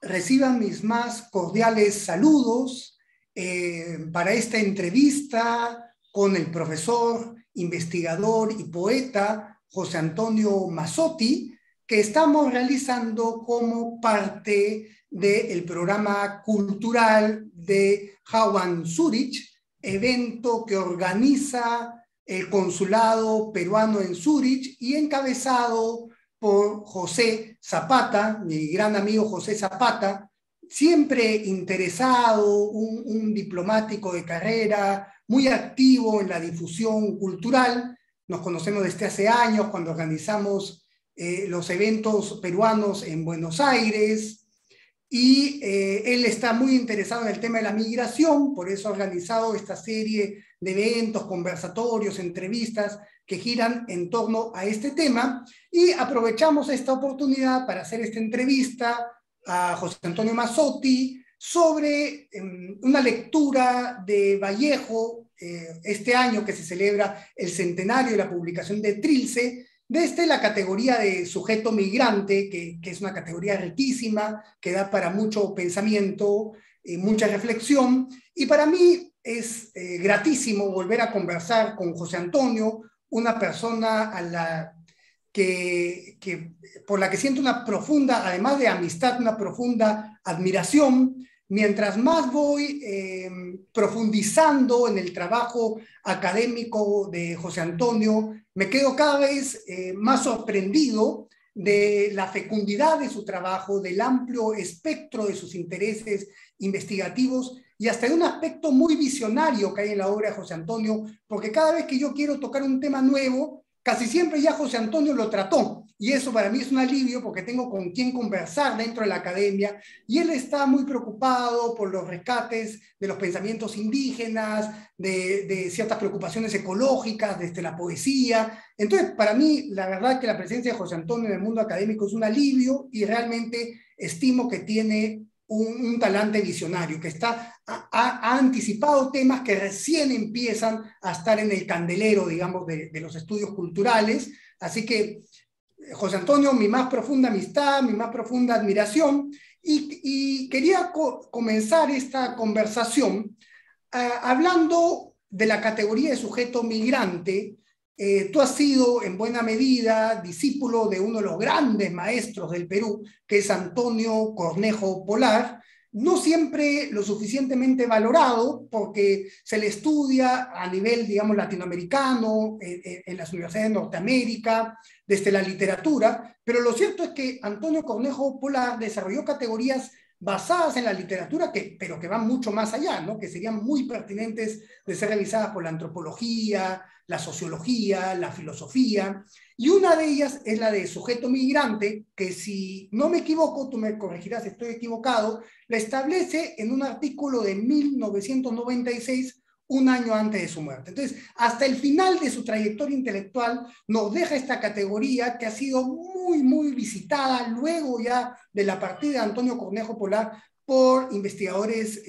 Reciban mis más cordiales saludos para esta entrevista con el profesor, investigador y poeta José Antonio Mazzotti, que estamos realizando como parte del programa cultural de Hawan Zurich, evento que organiza el consulado peruano en Zurich y encabezado por José Zapata, mi gran amigo José Zapata, siempre interesado, un diplomático de carrera, muy activo en la difusión cultural. Nos conocemos desde hace años cuando organizamos los eventos peruanos en Buenos Aires, y él está muy interesado en el tema de la migración, por eso ha organizado esta serie de eventos, conversatorios, entrevistas que giran en torno a este tema, y aprovechamos esta oportunidad para hacer esta entrevista a José Antonio Mazzotti sobre una lectura de Vallejo, este año que se celebra el centenario de la publicación de Trilce, desde la categoría de sujeto migrante, que es una categoría riquísima, que da para mucho pensamiento, mucha reflexión, y para mí es gratísimo volver a conversar con José Antonio, una persona a la por la que siento una profunda, además de amistad, una profunda admiración. Mientras más voy profundizando en el trabajo académico de José Antonio, me quedo cada vez más sorprendido de la fecundidad de su trabajo, del amplio espectro de sus intereses investigativos y hasta de un aspecto muy visionario que hay en la obra de José Antonio, porque cada vez que yo quiero tocar un tema nuevo, casi siempre ya José Antonio lo trató, y eso para mí es un alivio porque tengo con quien conversar dentro de la academia, y él está muy preocupado por los rescates de los pensamientos indígenas, de ciertas preocupaciones ecológicas, desde la poesía. Entonces, para mí, la verdad que la presencia de José Antonio en el mundo académico es un alivio, y realmente estimo que tiene un talante visionario, que ha anticipado temas que recién empiezan a estar en el candelero, digamos, de los estudios culturales. Así que, José Antonio, mi más profunda amistad, mi más profunda admiración, y quería comenzar esta conversación hablando de la categoría de sujeto migrante. Tú has sido en buena medida discípulo de uno de los grandes maestros del Perú, que es Antonio Cornejo Polar, no siempre lo suficientemente valorado porque se le estudia a nivel, digamos, latinoamericano, en las universidades de Norteamérica, desde la literatura, pero lo cierto es que Antonio Cornejo Polar desarrolló categorías basadas en la literatura, pero que van mucho más allá, ¿no? Que serían muy pertinentes de ser revisadas por la antropología, la sociología, la filosofía, y una de ellas es la de sujeto migrante, que si no me equivoco, tú me corregirás si estoy equivocado, la establece en un artículo de 1996, un año antes de su muerte. Entonces, hasta el final de su trayectoria intelectual, nos deja esta categoría que ha sido muy, muy visitada luego ya de la partida de Antonio Cornejo Polar por investigadores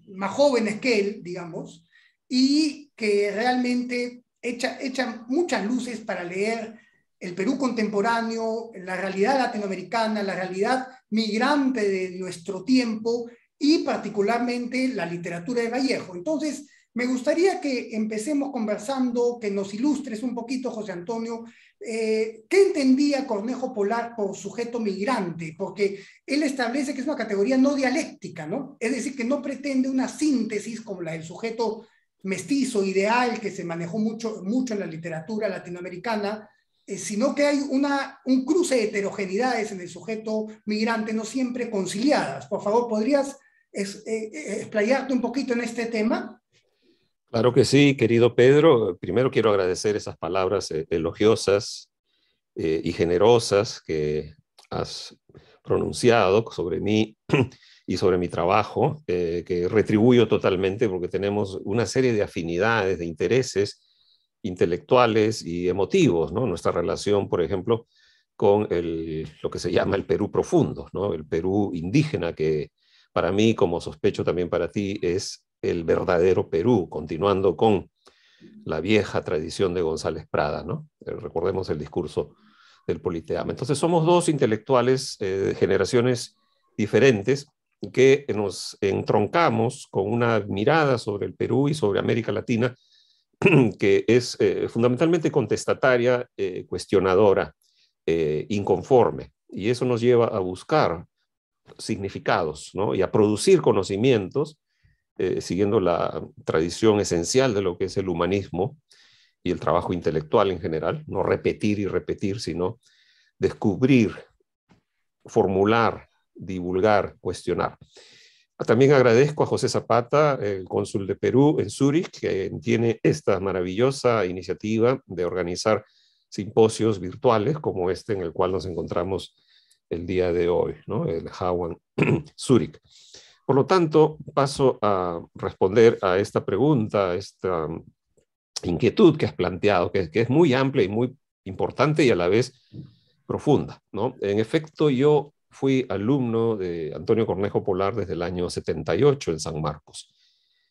más jóvenes que él, digamos, y que realmente echa muchas luces para leer el Perú contemporáneo, la realidad latinoamericana, la realidad migrante de nuestro tiempo y particularmente la literatura de Vallejo. Entonces, me gustaría que empecemos conversando, que nos ilustres un poquito, José Antonio, ¿qué entendía Cornejo Polar por sujeto migrante? Porque él establece que es una categoría no dialéctica, ¿no? Es decir, que no pretende una síntesis como la del sujeto mestizo, ideal, que se manejó mucho, mucho en la literatura latinoamericana, sino que hay un cruce de heterogeneidades en el sujeto migrante, no siempre conciliadas. Por favor, ¿podrías explayarte un poquito en este tema? Claro que sí, querido Pedro. Primero quiero agradecer esas palabras elogiosas y generosas que has pronunciado sobre mí y sobre mi trabajo, que retribuyo totalmente porque tenemos una serie de afinidades, de intereses intelectuales y emotivos, ¿no? Nuestra relación, por ejemplo, con lo que se llama el Perú profundo, ¿no? El Perú indígena, que para mí, como sospecho también para ti, es el verdadero Perú, continuando con la vieja tradición de González Prada, ¿no? Recordemos el discurso del Politeama. Entonces somos dos intelectuales de generaciones diferentes que nos entroncamos con una mirada sobre el Perú y sobre América Latina que es fundamentalmente contestataria, cuestionadora, inconforme. Y eso nos lleva a buscar significados, ¿no? Y a producir conocimientos, siguiendo la tradición esencial de lo que es el humanismo y el trabajo intelectual en general, no repetir y repetir, sino descubrir, formular, divulgar, cuestionar. También agradezco a José Zapata, el cónsul de Perú en Zúrich, que tiene esta maravillosa iniciativa de organizar simposios virtuales como este en el cual nos encontramos el día de hoy, ¿no? El HAWAN Zúrich. Por lo tanto, paso a responder a esta pregunta, a esta inquietud que has planteado, que es muy amplia y muy importante y a la vez profunda, ¿no? En efecto, yo fui alumno de Antonio Cornejo Polar desde el año 78 en San Marcos.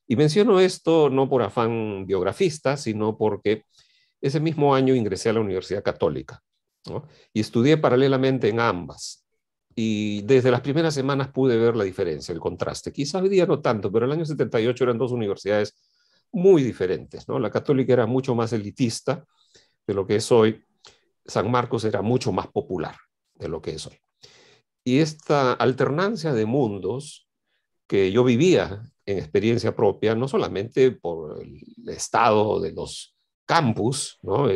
Y menciono esto no por afán biografista, sino porque ese mismo año ingresé a la Universidad Católica, ¿no? Y estudié paralelamente en ambas. Y desde las primeras semanas pude ver la diferencia, el contraste. Quizás hoy día no tanto, pero el año 78 eran dos universidades muy diferentes, ¿no? La Católica era mucho más elitista de lo que es hoy. San Marcos era mucho más popular de lo que es hoy. Y esta alternancia de mundos que yo vivía en experiencia propia, no solamente por el estado de los campus, ¿no?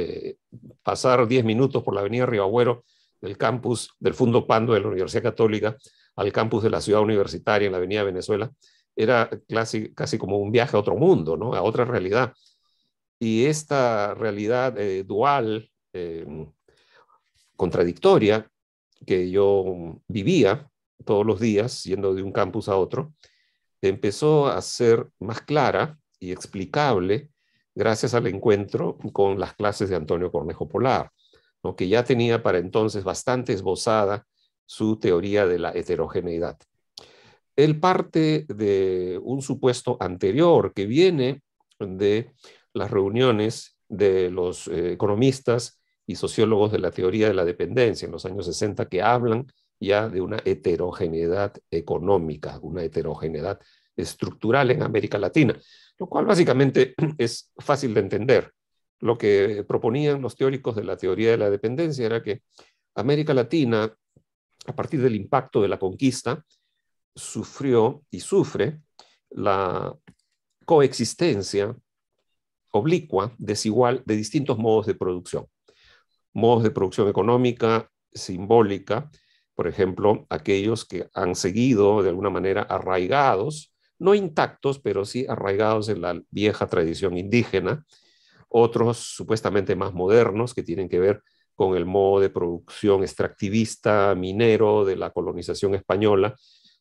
Pasar 10 minutos por la avenida Río Agüero del campus del Fundo Pando de la Universidad Católica al campus de la Ciudad Universitaria en la avenida Venezuela, era casi como un viaje a otro mundo, ¿no? A otra realidad. Y esta realidad dual, contradictoria, que yo vivía todos los días yendo de un campus a otro, empezó a ser más clara y explicable gracias al encuentro con las clases de Antonio Cornejo Polar, ¿no? Que ya tenía para entonces bastante esbozada su teoría de la heterogeneidad. Él parte de un supuesto anterior que viene de las reuniones de los economistas y sociólogos de la teoría de la dependencia en los años 60 que hablan ya de una heterogeneidad económica, una heterogeneidad estructural en América Latina, lo cual básicamente es fácil de entender. Lo que proponían los teóricos de la teoría de la dependencia era que América Latina, a partir del impacto de la conquista, sufrió y sufre la coexistencia oblicua, desigual, de distintos modos de producción. Modos de producción económica, simbólica, por ejemplo, aquellos que han seguido de alguna manera arraigados, no intactos, pero sí arraigados en la vieja tradición indígena, otros supuestamente más modernos que tienen que ver con el modo de producción extractivista, minero de la colonización española,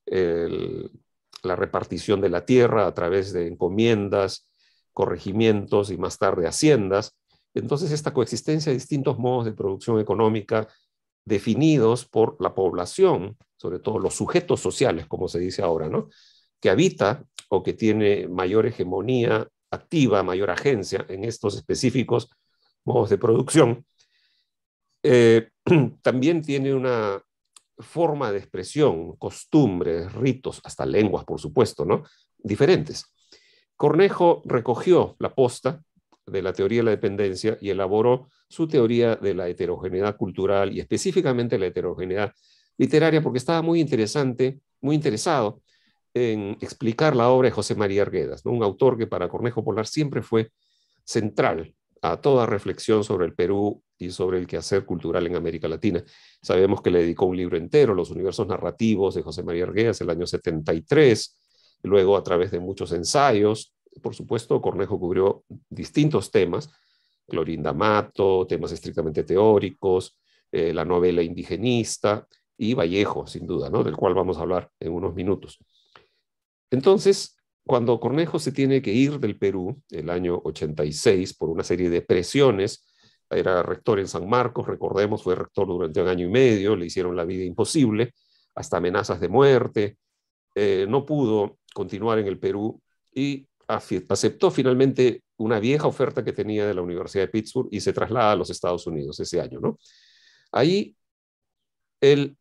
la repartición de la tierra a través de encomiendas, corregimientos y más tarde haciendas. Entonces, esta coexistencia de distintos modos de producción económica definidos por la población, sobre todo los sujetos sociales, como se dice ahora, ¿no? Que habita o que tiene mayor hegemonía activa, mayor agencia en estos específicos modos de producción, también tiene una forma de expresión, costumbres, ritos, hasta lenguas, por supuesto, ¿no? Diferentes. Cornejo recogió la posta de la teoría de la dependencia y elaboró su teoría de la heterogeneidad cultural y específicamente la heterogeneidad literaria porque estaba muy interesado en explicar la obra de José María Arguedas, ¿no? Un autor que para Cornejo Polar siempre fue central a toda reflexión sobre el Perú y sobre el quehacer cultural en América Latina. Sabemos que le dedicó un libro entero, Los universos narrativos de José María Arguedas, el año 73, luego a través de muchos ensayos. Por supuesto, Cornejo cubrió distintos temas, Clorinda Mato, temas estrictamente teóricos, la novela indigenista y Vallejo, sin duda, ¿no? Del cual vamos a hablar en unos minutos. Entonces, cuando Cornejo se tiene que ir del Perú, el año 86, por una serie de presiones, era rector en San Marcos, recordemos, fue rector durante 1 año y medio, le hicieron la vida imposible, hasta amenazas de muerte, no pudo continuar en el Perú y aceptó finalmente una vieja oferta que tenía de la Universidad de Pittsburgh y se traslada a los Estados Unidos ese año, ¿no? Ahí él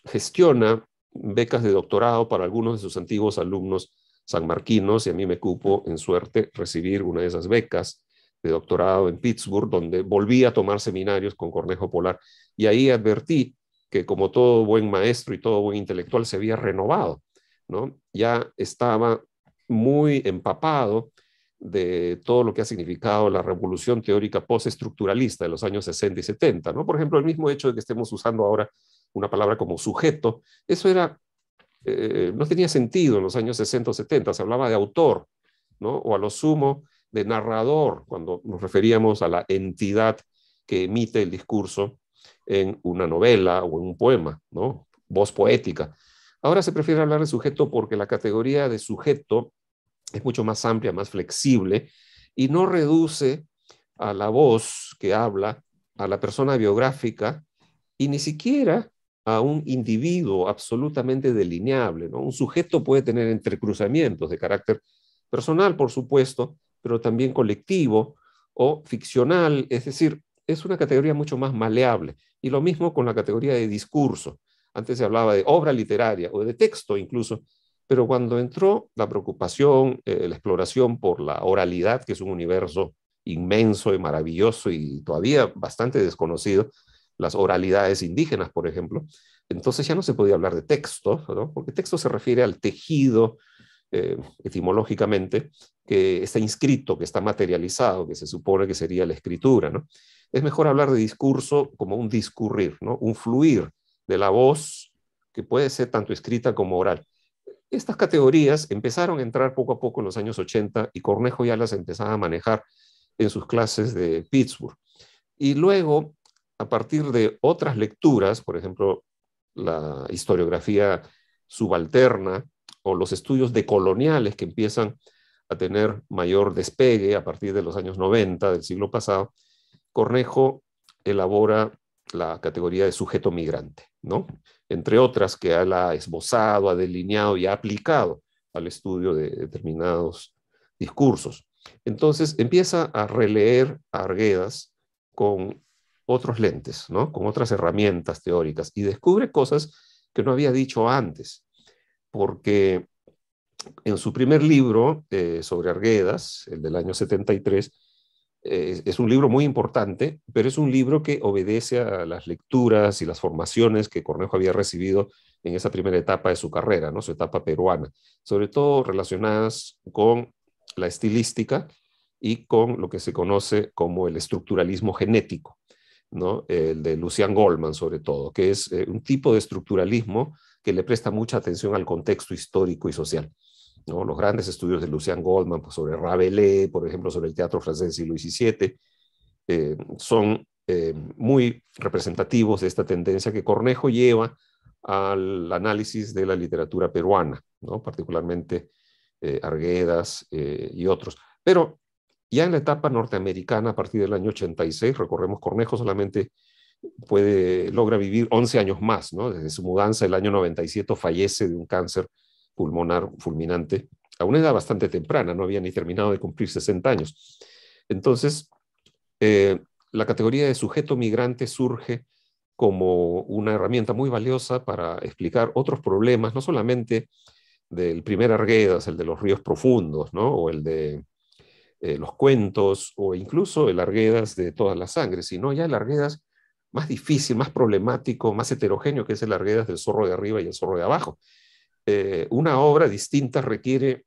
gestiona becas de doctorado para algunos de sus antiguos alumnos sanmarquinos, y a mí me cupo en suerte recibir una de esas becas de doctorado en Pittsburgh, donde volví a tomar seminarios con Cornejo Polar, y ahí advertí que como todo buen maestro y todo buen intelectual se había renovado, ¿no? Ya estaba muy empapado de todo lo que ha significado la revolución teórica postestructuralista de los años 60 y 70, ¿no? Por ejemplo, el mismo hecho de que estemos usando ahora una palabra como sujeto, eso era, no tenía sentido en los años 60 o 70, se hablaba de autor, ¿no? O a lo sumo de narrador, cuando nos referíamos a la entidad que emite el discurso en una novela o en un poema, ¿no? Voz poética. Ahora se prefiere hablar de sujeto porque la categoría de sujeto es mucho más amplia, más flexible y no reduce a la voz que habla, a la persona biográfica y ni siquiera a un individuo absolutamente delineable, ¿no? Un sujeto puede tener entrecruzamientos de carácter personal, por supuesto, pero también colectivo o ficcional, es decir, es una categoría mucho más maleable. Y lo mismo con la categoría de discurso. Antes se hablaba de obra literaria o de texto incluso, pero cuando entró la preocupación, la exploración por la oralidad, que es un universo inmenso y maravilloso y todavía bastante desconocido, las oralidades indígenas, por ejemplo, entonces ya no se podía hablar de texto, ¿no? Porque texto se refiere al tejido, etimológicamente, que está inscrito, que está materializado, que se supone que sería la escritura, ¿no? Es mejor hablar de discurso como un discurrir, ¿no? Un fluir de la voz que puede ser tanto escrita como oral. Estas categorías empezaron a entrar poco a poco en los años 80 y Cornejo ya las empezaba a manejar en sus clases de Pittsburgh. Y luego, a partir de otras lecturas, por ejemplo, la historiografía subalterna o los estudios decoloniales que empiezan a tener mayor despegue a partir de los años 90 del siglo pasado, Cornejo elabora la categoría de sujeto migrante, ¿no? Entre otras que él ha esbozado, ha delineado y ha aplicado al estudio de determinados discursos. Entonces empieza a releer a Arguedas con otros lentes, ¿no? Con otras herramientas teóricas y descubre cosas que no había dicho antes, porque en su primer libro sobre Arguedas, el del año 73, es un libro muy importante, pero es un libro que obedece a las lecturas y las formaciones que Cornejo había recibido en esa primera etapa de su carrera, ¿no? Su etapa peruana, sobre todo relacionadas con la estilística y con lo que se conoce como el estructuralismo genético, ¿no? El de Lucian Goldman, sobre todo, que es un tipo de estructuralismo que le presta mucha atención al contexto histórico y social, ¿no? Los grandes estudios de Lucian Goldman, pues, sobre Rabelais, por ejemplo, sobre el teatro francés del siglo XVII, son muy representativos de esta tendencia que Cornejo lleva al análisis de la literatura peruana, ¿no? Particularmente Arguedas y otros. Pero ya en la etapa norteamericana, a partir del año 86, recordemos, Cornejo solamente logra vivir 11 años más, ¿no? Desde su mudanza el año 97 fallece de un cáncer pulmonar fulminante a una edad bastante temprana, no había ni terminado de cumplir 60 años. Entonces, la categoría de sujeto migrante surge como una herramienta muy valiosa para explicar otros problemas, no solamente del primer Arguedas, el de los ríos profundos, ¿no? O el de los cuentos, o incluso el Arguedas de toda la sangre, sino ya el Arguedas más difícil, más problemático, más heterogéneo, que es el Arguedas del zorro de arriba y el zorro de abajo. Una obra distinta requiere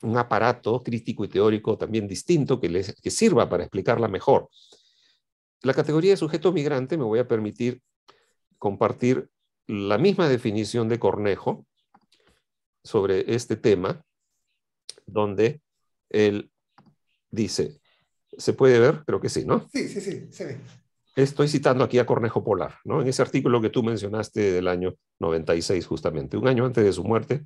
un aparato crítico y teórico también distinto que sirva para explicarla mejor. La categoría de sujeto migrante me voy a permitir compartir la misma definición de Cornejo sobre este tema, donde él dice, ¿se puede ver? Creo que sí, ¿no? Sí, sí, sí, se ve. Estoy citando aquí a Cornejo Polar, ¿no? En ese artículo que tú mencionaste del año 96, justamente, un año antes de su muerte,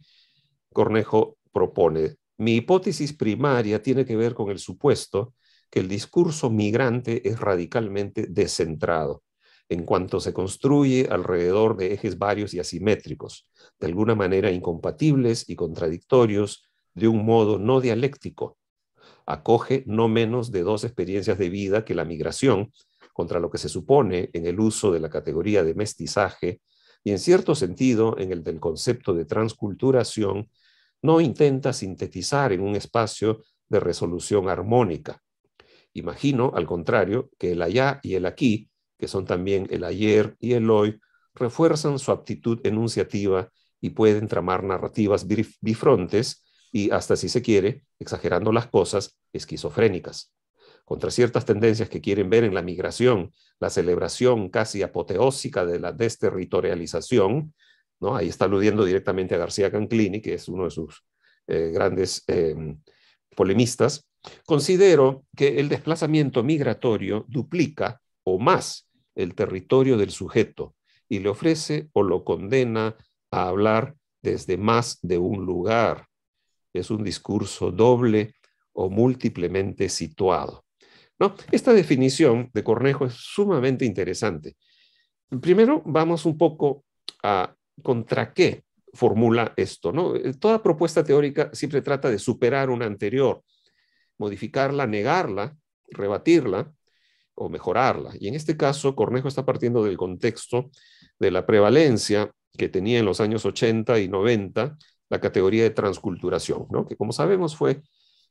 Cornejo propone, mi hipótesis primaria tiene que ver con el supuesto que el discurso migrante es radicalmente descentrado, en cuanto se construye alrededor de ejes varios y asimétricos, de alguna manera incompatibles y contradictorios, de un modo no dialéctico. Acoge no menos de dos experiencias de vida que la migración, contra lo que se supone en el uso de la categoría de mestizaje, y en cierto sentido, en el del concepto de transculturación, no intenta sintetizar en un espacio de resolución armónica. Imagino, al contrario, que el allá y el aquí, que son también el ayer y el hoy, refuerzan su aptitud enunciativa y pueden tramar narrativas bifrontes y hasta, si se quiere, exagerando las cosas, esquizofrénicas. Contra ciertas tendencias que quieren ver en la migración la celebración casi apoteósica de la desterritorialización, ¿no? Ahí está aludiendo directamente a García Canclini, que es uno de sus grandes polemistas. Considero que el desplazamiento migratorio duplica o más el territorio del sujeto y le ofrece o lo condena a hablar desde más de un lugar. Es un discurso doble o múltiplemente situado, ¿no? Esta definición de Cornejo es sumamente interesante. Primero, vamos un poco a contra qué formula esto, ¿no? Toda propuesta teórica siempre trata de superar una anterior, modificarla, negarla, rebatirla o mejorarla. Y en este caso, Cornejo está partiendo del contexto de la prevalencia que tenía en los años 80 y 90 la categoría de transculturación, ¿no? Que como sabemos fue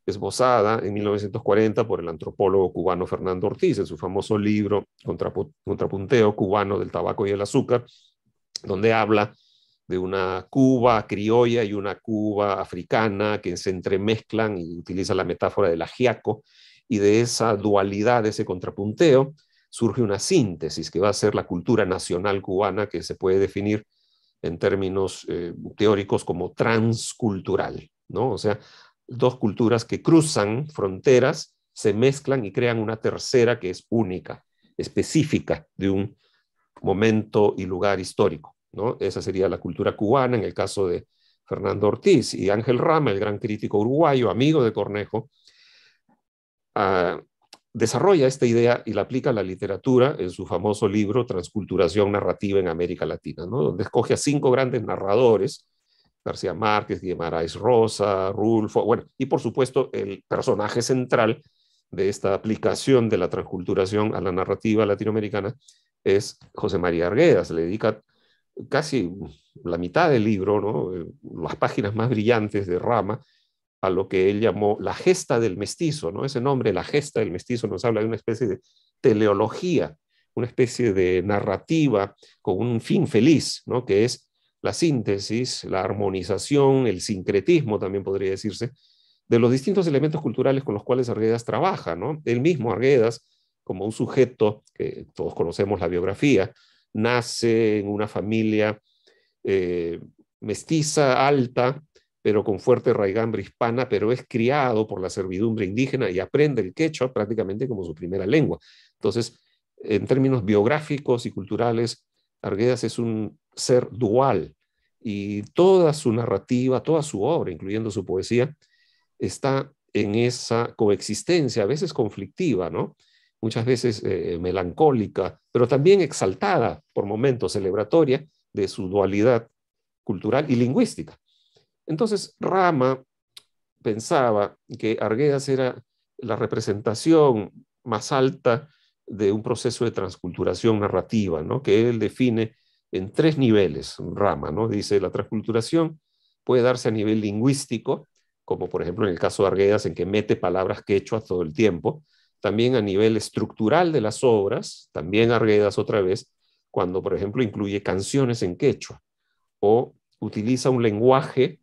esbozada en 1940 por el antropólogo cubano Fernando Ortiz en su famoso libro Contrapunteo cubano del tabaco y el azúcar, donde habla de una Cuba criolla y una Cuba africana que se entremezclan y utiliza la metáfora del ajiaco, y de esa dualidad, de ese contrapunteo, surge una síntesis que va a ser la cultura nacional cubana, que se puede definir en términos teóricos como transcultural, ¿no? O sea, dos culturas que cruzan fronteras, se mezclan y crean una tercera que es única, específica de un momento y lugar histórico, ¿no? Esa sería la cultura cubana en el caso de Fernando Ortiz. Y Ángel Rama, el gran crítico uruguayo, amigo de Cornejo, desarrolla esta idea y la aplica a la literatura en su famoso libro Transculturación narrativa en América Latina, ¿no? Donde escoge a 5 grandes narradores: García Márquez, Guimarães Rosa, Rulfo, bueno, y por supuesto el personaje central de esta aplicación de la transculturación a la narrativa latinoamericana es José María Arguedas. Le dedica casi la mitad del libro, ¿no? Las páginas más brillantes de Rama, a lo que él llamó la gesta del mestizo, ¿no? Ese nombre, la gesta del mestizo, nos habla de una especie de teleología, una especie de narrativa con un fin feliz, ¿no? Que es la síntesis, la armonización, el sincretismo, también podría decirse, de los distintos elementos culturales con los cuales Arguedas trabaja, ¿no? Él mismo, Arguedas, como un sujeto, que todos conocemos la biografía, nace en una familia mestiza, alta, pero con fuerte raigambre hispana, pero es criado por la servidumbre indígena y aprende el quechua prácticamente como su primera lengua. Entonces, en términos biográficos y culturales, Arguedas es un ser dual y toda su narrativa, toda su obra, incluyendo su poesía, está en esa coexistencia, a veces conflictiva, ¿no? Muchas veces melancólica, pero también exaltada por momentos, celebratoria de su dualidad cultural y lingüística. Entonces, Rama pensaba que Arguedas era la representación más alta de un proceso de transculturación narrativa, ¿no? Que él define en 3 niveles, Rama, ¿no? Dice, la transculturación puede darse a nivel lingüístico, como por ejemplo en el caso de Arguedas, en que mete palabras quechuas todo el tiempo, también a nivel estructural de las obras, también Arguedas otra vez, cuando por ejemplo incluye canciones en quechua, o utiliza un lenguaje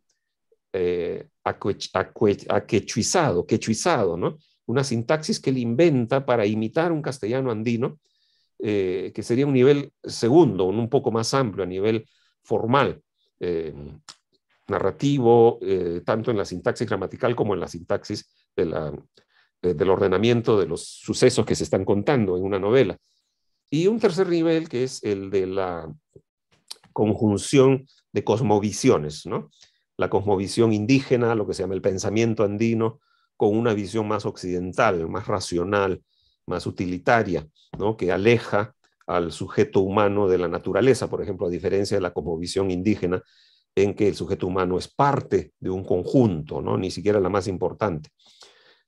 quechuizado, ¿no? Una sintaxis que él inventa para imitar un castellano andino, que sería un nivel segundo, un poco más amplio, a nivel formal, narrativo, tanto en la sintaxis gramatical como en la sintaxis del ordenamiento de los sucesos que se están contando en una novela. Y un tercer nivel, que es el de la conjunción de cosmovisiones, ¿no? La cosmovisión indígena, lo que se llama el pensamiento andino, con una visión más occidental, más racional, más utilitaria, ¿no? Que aleja al sujeto humano de la naturaleza, por ejemplo, a diferencia de la cosmovisión indígena, en que el sujeto humano es parte de un conjunto, ¿no? Ni siquiera la más importante.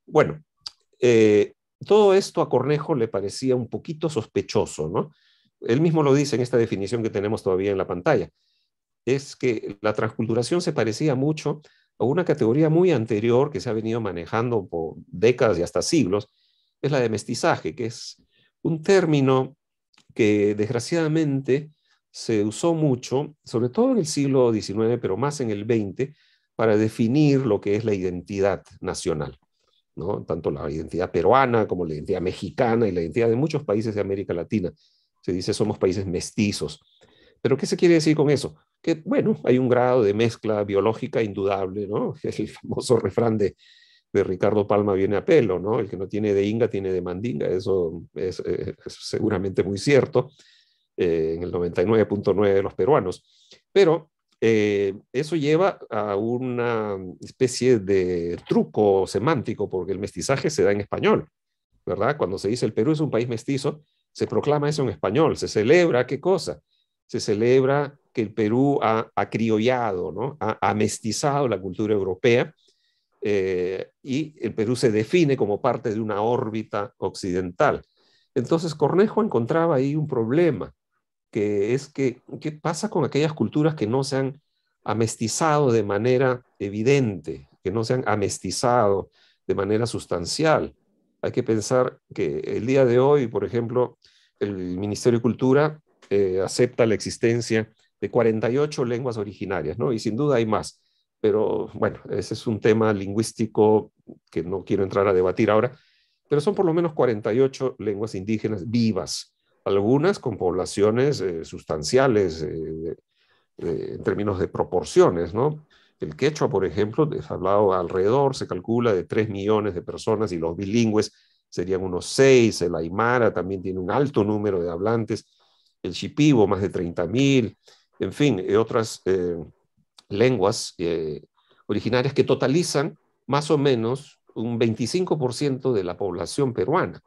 Bueno, todo esto a Cornejo le parecía un poquito sospechoso, ¿no? él mismo lo dice en esta definición que tenemos todavía en la pantalla, es que la transculturación se parecía mucho a una categoría muy anterior que se ha venido manejando por décadas y hasta siglos, es la de mestizaje, que es un término que desgraciadamente se usó mucho, sobre todo en el siglo XIX, pero más en el XX, para definir lo que es la identidad nacional, ¿no? Tanto la identidad peruana como la identidad mexicana y la identidad de muchos países de América Latina. Se dice somos países mestizos. ¿Pero qué se quiere decir con eso? Que, bueno, hay un grado de mezcla biológica indudable, ¿no? Es el famoso refrán de Ricardo Palma viene a pelo, ¿no? El que no tiene de inga tiene de mandinga. Eso es seguramente muy cierto en el 99.9 de los peruanos. Pero eso lleva a una especie de truco semántico, porque el mestizaje se da en español, ¿verdad? Cuando se dice el Perú es un país mestizo, se proclama eso en español, se celebra, ¿qué cosa? Se celebra que el Perú ha acriollado, ¿no? Ha mestizado la cultura europea, y el Perú se define como parte de una órbita occidental. Entonces Cornejo encontraba ahí un problema, que es que, ¿qué pasa con aquellas culturas que no se han amestizado de manera evidente, que no se han amestizado de manera sustancial? Hay que pensar que el día de hoy, por ejemplo, el Ministerio de Cultura acepta la existencia de 48 lenguas originarias, ¿no? Y sin duda hay más. Pero bueno, ese es un tema lingüístico que no quiero entrar a debatir ahora, pero son por lo menos 48 lenguas indígenas vivas, algunas con poblaciones sustanciales en términos de proporciones, ¿no? El quechua, por ejemplo, es hablado alrededor, se calcula, de 3 millones de personas, y los bilingües serían unos 6. El aymara también tiene un alto número de hablantes, el shipibo más de 30.000, en fin, otras lenguas originarias que totalizan más o menos un 25% de la población peruana.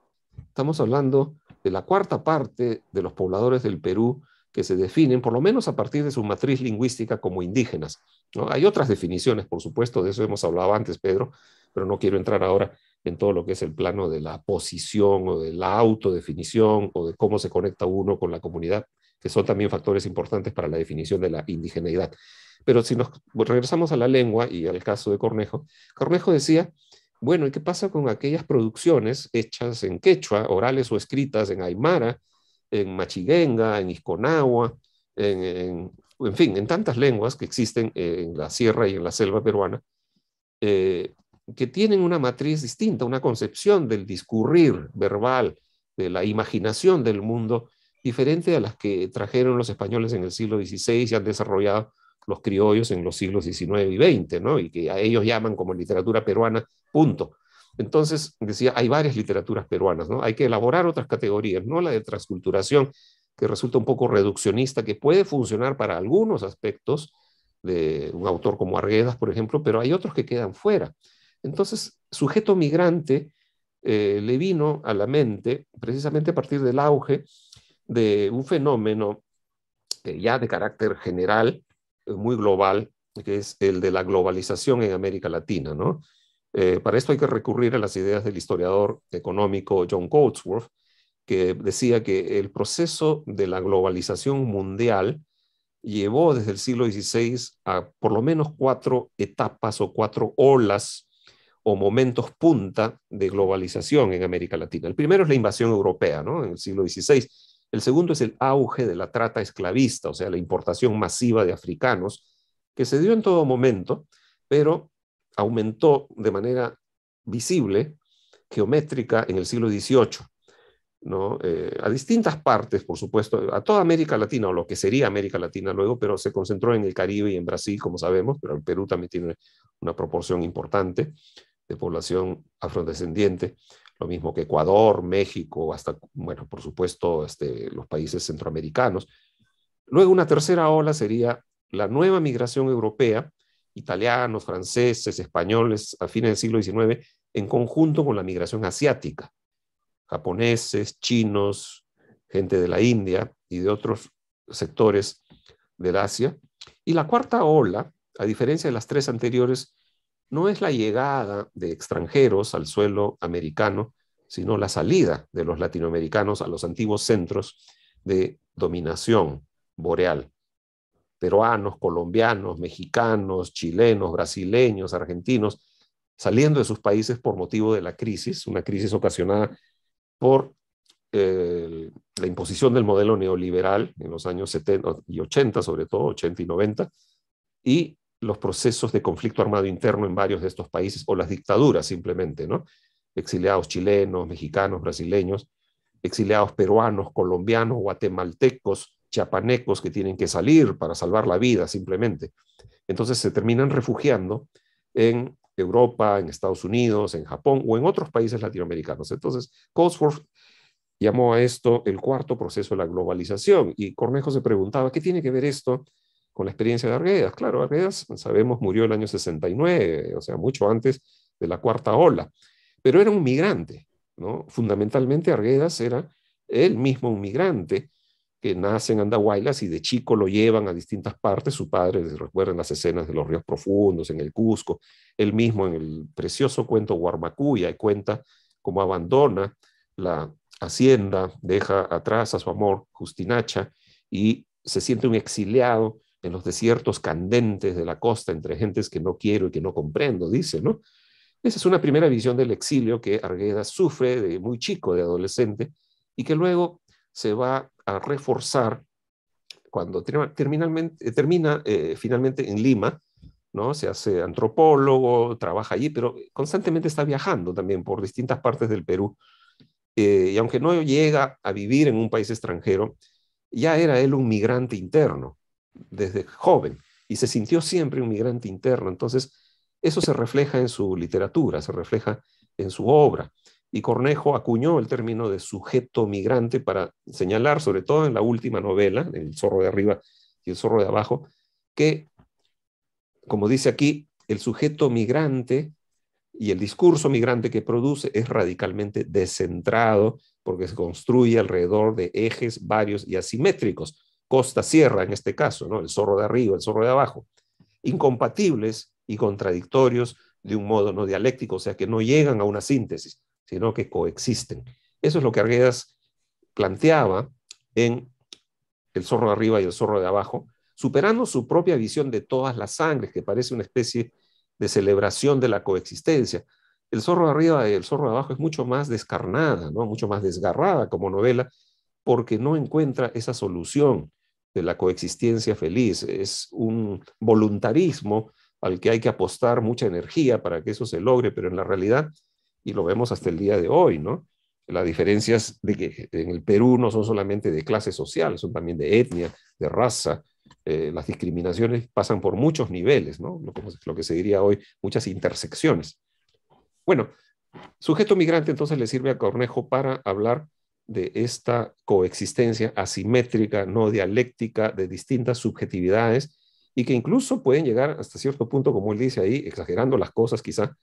Estamos hablando de la cuarta parte de los pobladores del Perú que se definen, por lo menos a partir de su matriz lingüística, como indígenas, ¿no? Hay otras definiciones, por supuesto, de eso hemos hablado antes, Pedro, pero no quiero entrar ahora en todo lo que es el plano de la posición o de la autodefinición o de cómo se conecta uno con la comunidad, que son también factores importantes para la definición de la indigeneidad. Pero si nos regresamos a la lengua y al caso de Cornejo, Cornejo decía, bueno, ¿y qué pasa con aquellas producciones hechas en quechua, orales o escritas en aymara, en machiguenga, en isconagua, en fin, en tantas lenguas que existen en la sierra y en la selva peruana, que tienen una matriz distinta, una concepción del discurrir verbal, de la imaginación del mundo, diferente a las que trajeron los españoles en el siglo XVI y han desarrollado los criollos en los siglos XIX y XX, ¿no? Y que a ellos llaman como literatura peruana, punto. Entonces, decía, hay varias literaturas peruanas, ¿no? Hay que elaborar otras categorías, no la de transculturación, que resulta un poco reduccionista, que puede funcionar para algunos aspectos de un autor como Arguedas, por ejemplo, pero hay otros que quedan fuera. Entonces, sujeto migrante le vino a la mente precisamente a partir del auge de un fenómeno ya de carácter general, muy global, que es el de la globalización en América Latina, ¿no? Para esto hay que recurrir a las ideas del historiador económico John Goldsworth, que decía que el proceso de la globalización mundial llevó desde el siglo XVI a por lo menos 4 etapas o 4 olas o momentos punta de globalización en América Latina. El primero es la invasión europea, ¿no? En el siglo XVI. El segundo es el auge de la trata esclavista, o sea, la importación masiva de africanos, que se dio en todo momento, pero aumentó de manera visible, geométrica, en el siglo XVIII, ¿no? A distintas partes, por supuesto, a toda América Latina, o lo que sería América Latina luego, pero se concentró en el Caribe y en Brasil, como sabemos, pero el Perú también tiene una proporción importante de población afrodescendiente, lo mismo que Ecuador, México, hasta, bueno, por supuesto, los países centroamericanos. Luego una tercera ola sería la nueva migración europea, italianos, franceses, españoles, a fines del siglo XIX, en conjunto con la migración asiática, japoneses, chinos, gente de la India y de otros sectores del Asia. Y la cuarta ola, a diferencia de las 3 anteriores, no es la llegada de extranjeros al suelo americano, sino la salida de los latinoamericanos a los antiguos centros de dominación boreal. Peruanos, colombianos, mexicanos, chilenos, brasileños, argentinos, saliendo de sus países por motivo de la crisis, una crisis ocasionada por la imposición del modelo neoliberal en los años 70 y 80, sobre todo 80 y 90, y los procesos de conflicto armado interno en varios de estos países, o las dictaduras simplemente, ¿no? Exiliados chilenos, mexicanos, brasileños, exiliados peruanos, colombianos, guatemaltecos, chiapanecos que tienen que salir para salvar la vida simplemente. Entonces se terminan refugiando en Europa, en Estados Unidos, en Japón o en otros países latinoamericanos. Entonces, Cosworth llamó a esto el cuarto proceso de la globalización, y Cornejo se preguntaba, ¿qué tiene que ver esto con la experiencia de Arguedas? Claro, Arguedas, sabemos, murió el año 69, o sea, mucho antes de la cuarta ola, pero era un migrante, ¿no? Fundamentalmente Arguedas era él mismo un migrante que nace en Andahuaylas y de chico lo llevan a distintas partes. Su padre, recuerden las escenas de los ríos profundos, en el Cusco, él mismo en el precioso cuento Guarmacuya, y cuenta cómo abandona la hacienda, deja atrás a su amor, Justinacha, y se siente un exiliado en los desiertos candentes de la costa, entre gentes que no quiero y que no comprendo, dice, ¿no? Esa es una primera visión del exilio que Arguedas sufre de muy chico, de adolescente, y que luego se va a reforzar cuando termina finalmente en Lima, ¿no? Se hace antropólogo, trabaja allí, pero constantemente está viajando también por distintas partes del Perú. Y aunque no llega a vivir en un país extranjero, ya era él un migrante interno desde joven, y se sintió siempre un migrante interno. Entonces, eso se refleja en su literatura, se refleja en su obra. Y Cornejo acuñó el término de sujeto migrante para señalar, sobre todo en la última novela, El zorro de arriba y El zorro de abajo, que, como dice aquí, el sujeto migrante y el discurso migrante que produce es radicalmente descentrado, porque se construye alrededor de ejes varios y asimétricos, costa-sierra en este caso, ¿no? El zorro de arriba, el zorro de abajo, incompatibles y contradictorios de un modo no dialéctico, o sea que no llegan a una síntesis, sino que coexisten. Eso es lo que Arguedas planteaba en El zorro de arriba y el zorro de abajo, superando su propia visión de todas las sangres, que parece una especie de celebración de la coexistencia. El zorro de arriba y el zorro de abajo es mucho más descarnada, ¿no? Mucho más desgarrada como novela, porque no encuentra esa solución de la coexistencia feliz. Es un voluntarismo al que hay que apostar mucha energía para que eso se logre, pero en la realidad, y lo vemos hasta el día de hoy, ¿no? Las diferencias de que en el Perú no son solamente de clase social, son también de etnia, de raza. Las discriminaciones pasan por muchos niveles, ¿no? Lo que se diría hoy, muchas intersecciones. Bueno, sujeto migrante entonces le sirve a Cornejo para hablar de esta coexistencia asimétrica, no dialéctica, de distintas subjetividades, y que incluso pueden llegar hasta cierto punto, como él dice ahí, exagerando las cosas quizá,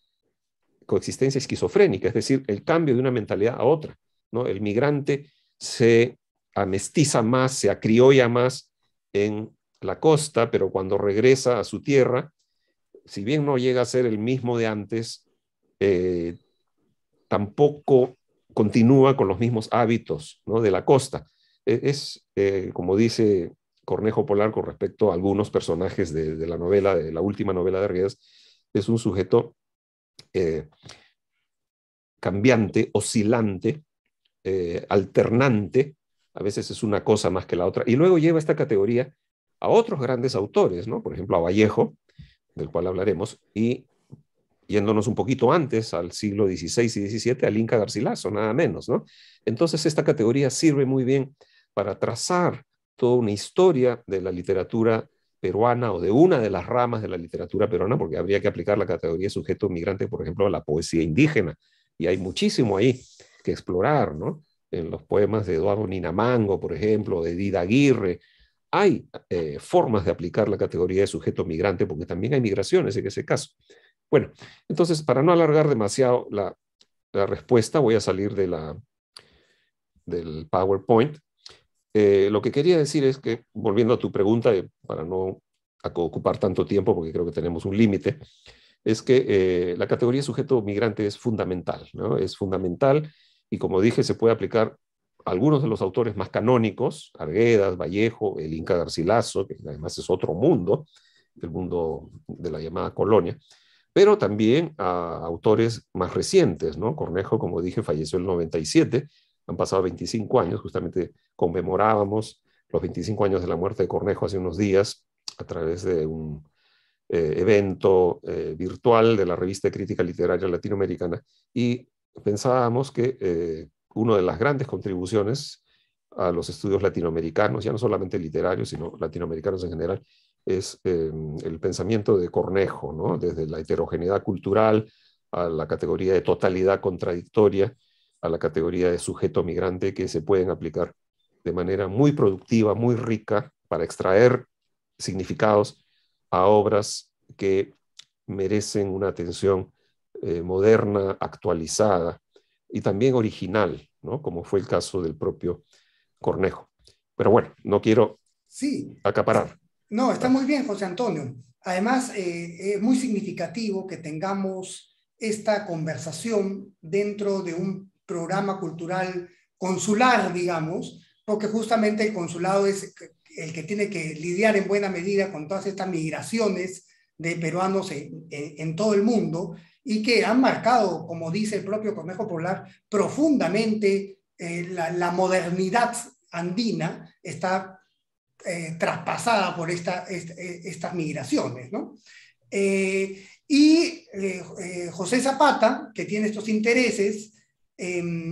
coexistencia esquizofrénica, es decir, el cambio de una mentalidad a otra, ¿no? El migrante se amestiza más, se acriolla más en la costa, pero cuando regresa a su tierra, si bien no llega a ser el mismo de antes, tampoco continúa con los mismos hábitos, ¿no? De la costa. Como dice Cornejo Polar con respecto a algunos personajes de la novela, de la última novela de Arguedas, es un sujeto cambiante, oscilante, alternante, a veces es una cosa más que la otra, y luego lleva esta categoría a otros grandes autores, ¿no? Por ejemplo, a Vallejo, del cual hablaremos, y yéndonos un poquito antes, al siglo XVI y XVII, al Inca Garcilaso, nada menos, ¿no? Entonces, esta categoría sirve muy bien para trazar toda una historia de la literatura peruana, o de una de las ramas de la literatura peruana, porque habría que aplicar la categoría de sujeto migrante, por ejemplo, a la poesía indígena, y hay muchísimo ahí que explorar, ¿no? En los poemas de Eduardo Ninamango, por ejemplo, de Dida Aguirre, hay formas de aplicar la categoría de sujeto migrante, porque también hay migraciones en ese caso. Bueno, entonces, para no alargar demasiado la respuesta, voy a salir del PowerPoint. Lo que quería decir es que, volviendo a tu pregunta, para no ocupar tanto tiempo, porque creo que tenemos un límite, es que la categoría de sujeto migrante es fundamental, ¿no? Es fundamental, y como dije, se puede aplicar algunos de los autores más canónicos, Arguedas, Vallejo, el Inca Garcilaso, que además es otro mundo, el mundo de la llamada colonia, pero también a autores más recientes, ¿no? Cornejo, como dije, falleció en el 97, han pasado 25 años, justamente conmemorábamos los 25 años de la muerte de Cornejo hace unos días a través de un evento virtual de la Revista de Crítica Literaria Latinoamericana, y pensábamos que una de las grandes contribuciones a los estudios latinoamericanos, ya no solamente literarios, sino latinoamericanos en general, es el pensamiento de Cornejo, ¿no? Desde la heterogeneidad cultural a la categoría de totalidad contradictoria, a la categoría de sujeto migrante, que se pueden aplicar de manera muy productiva, muy rica, para extraer significados a obras que merecen una atención moderna, actualizada y también original, ¿no? Como fue el caso del propio Cornejo. Pero bueno, no quiero acaparar. No, está muy bien, José Antonio. Además, es muy significativo que tengamos esta conversación dentro de un programa cultural consular, digamos, porque justamente el consulado es el que tiene que lidiar en buena medida con todas estas migraciones de peruanos en todo el mundo, y que han marcado, como dice el propio Cornejo Polar, profundamente la modernidad andina está traspasada por estas migraciones, ¿no? José Zapata, que tiene estos intereses,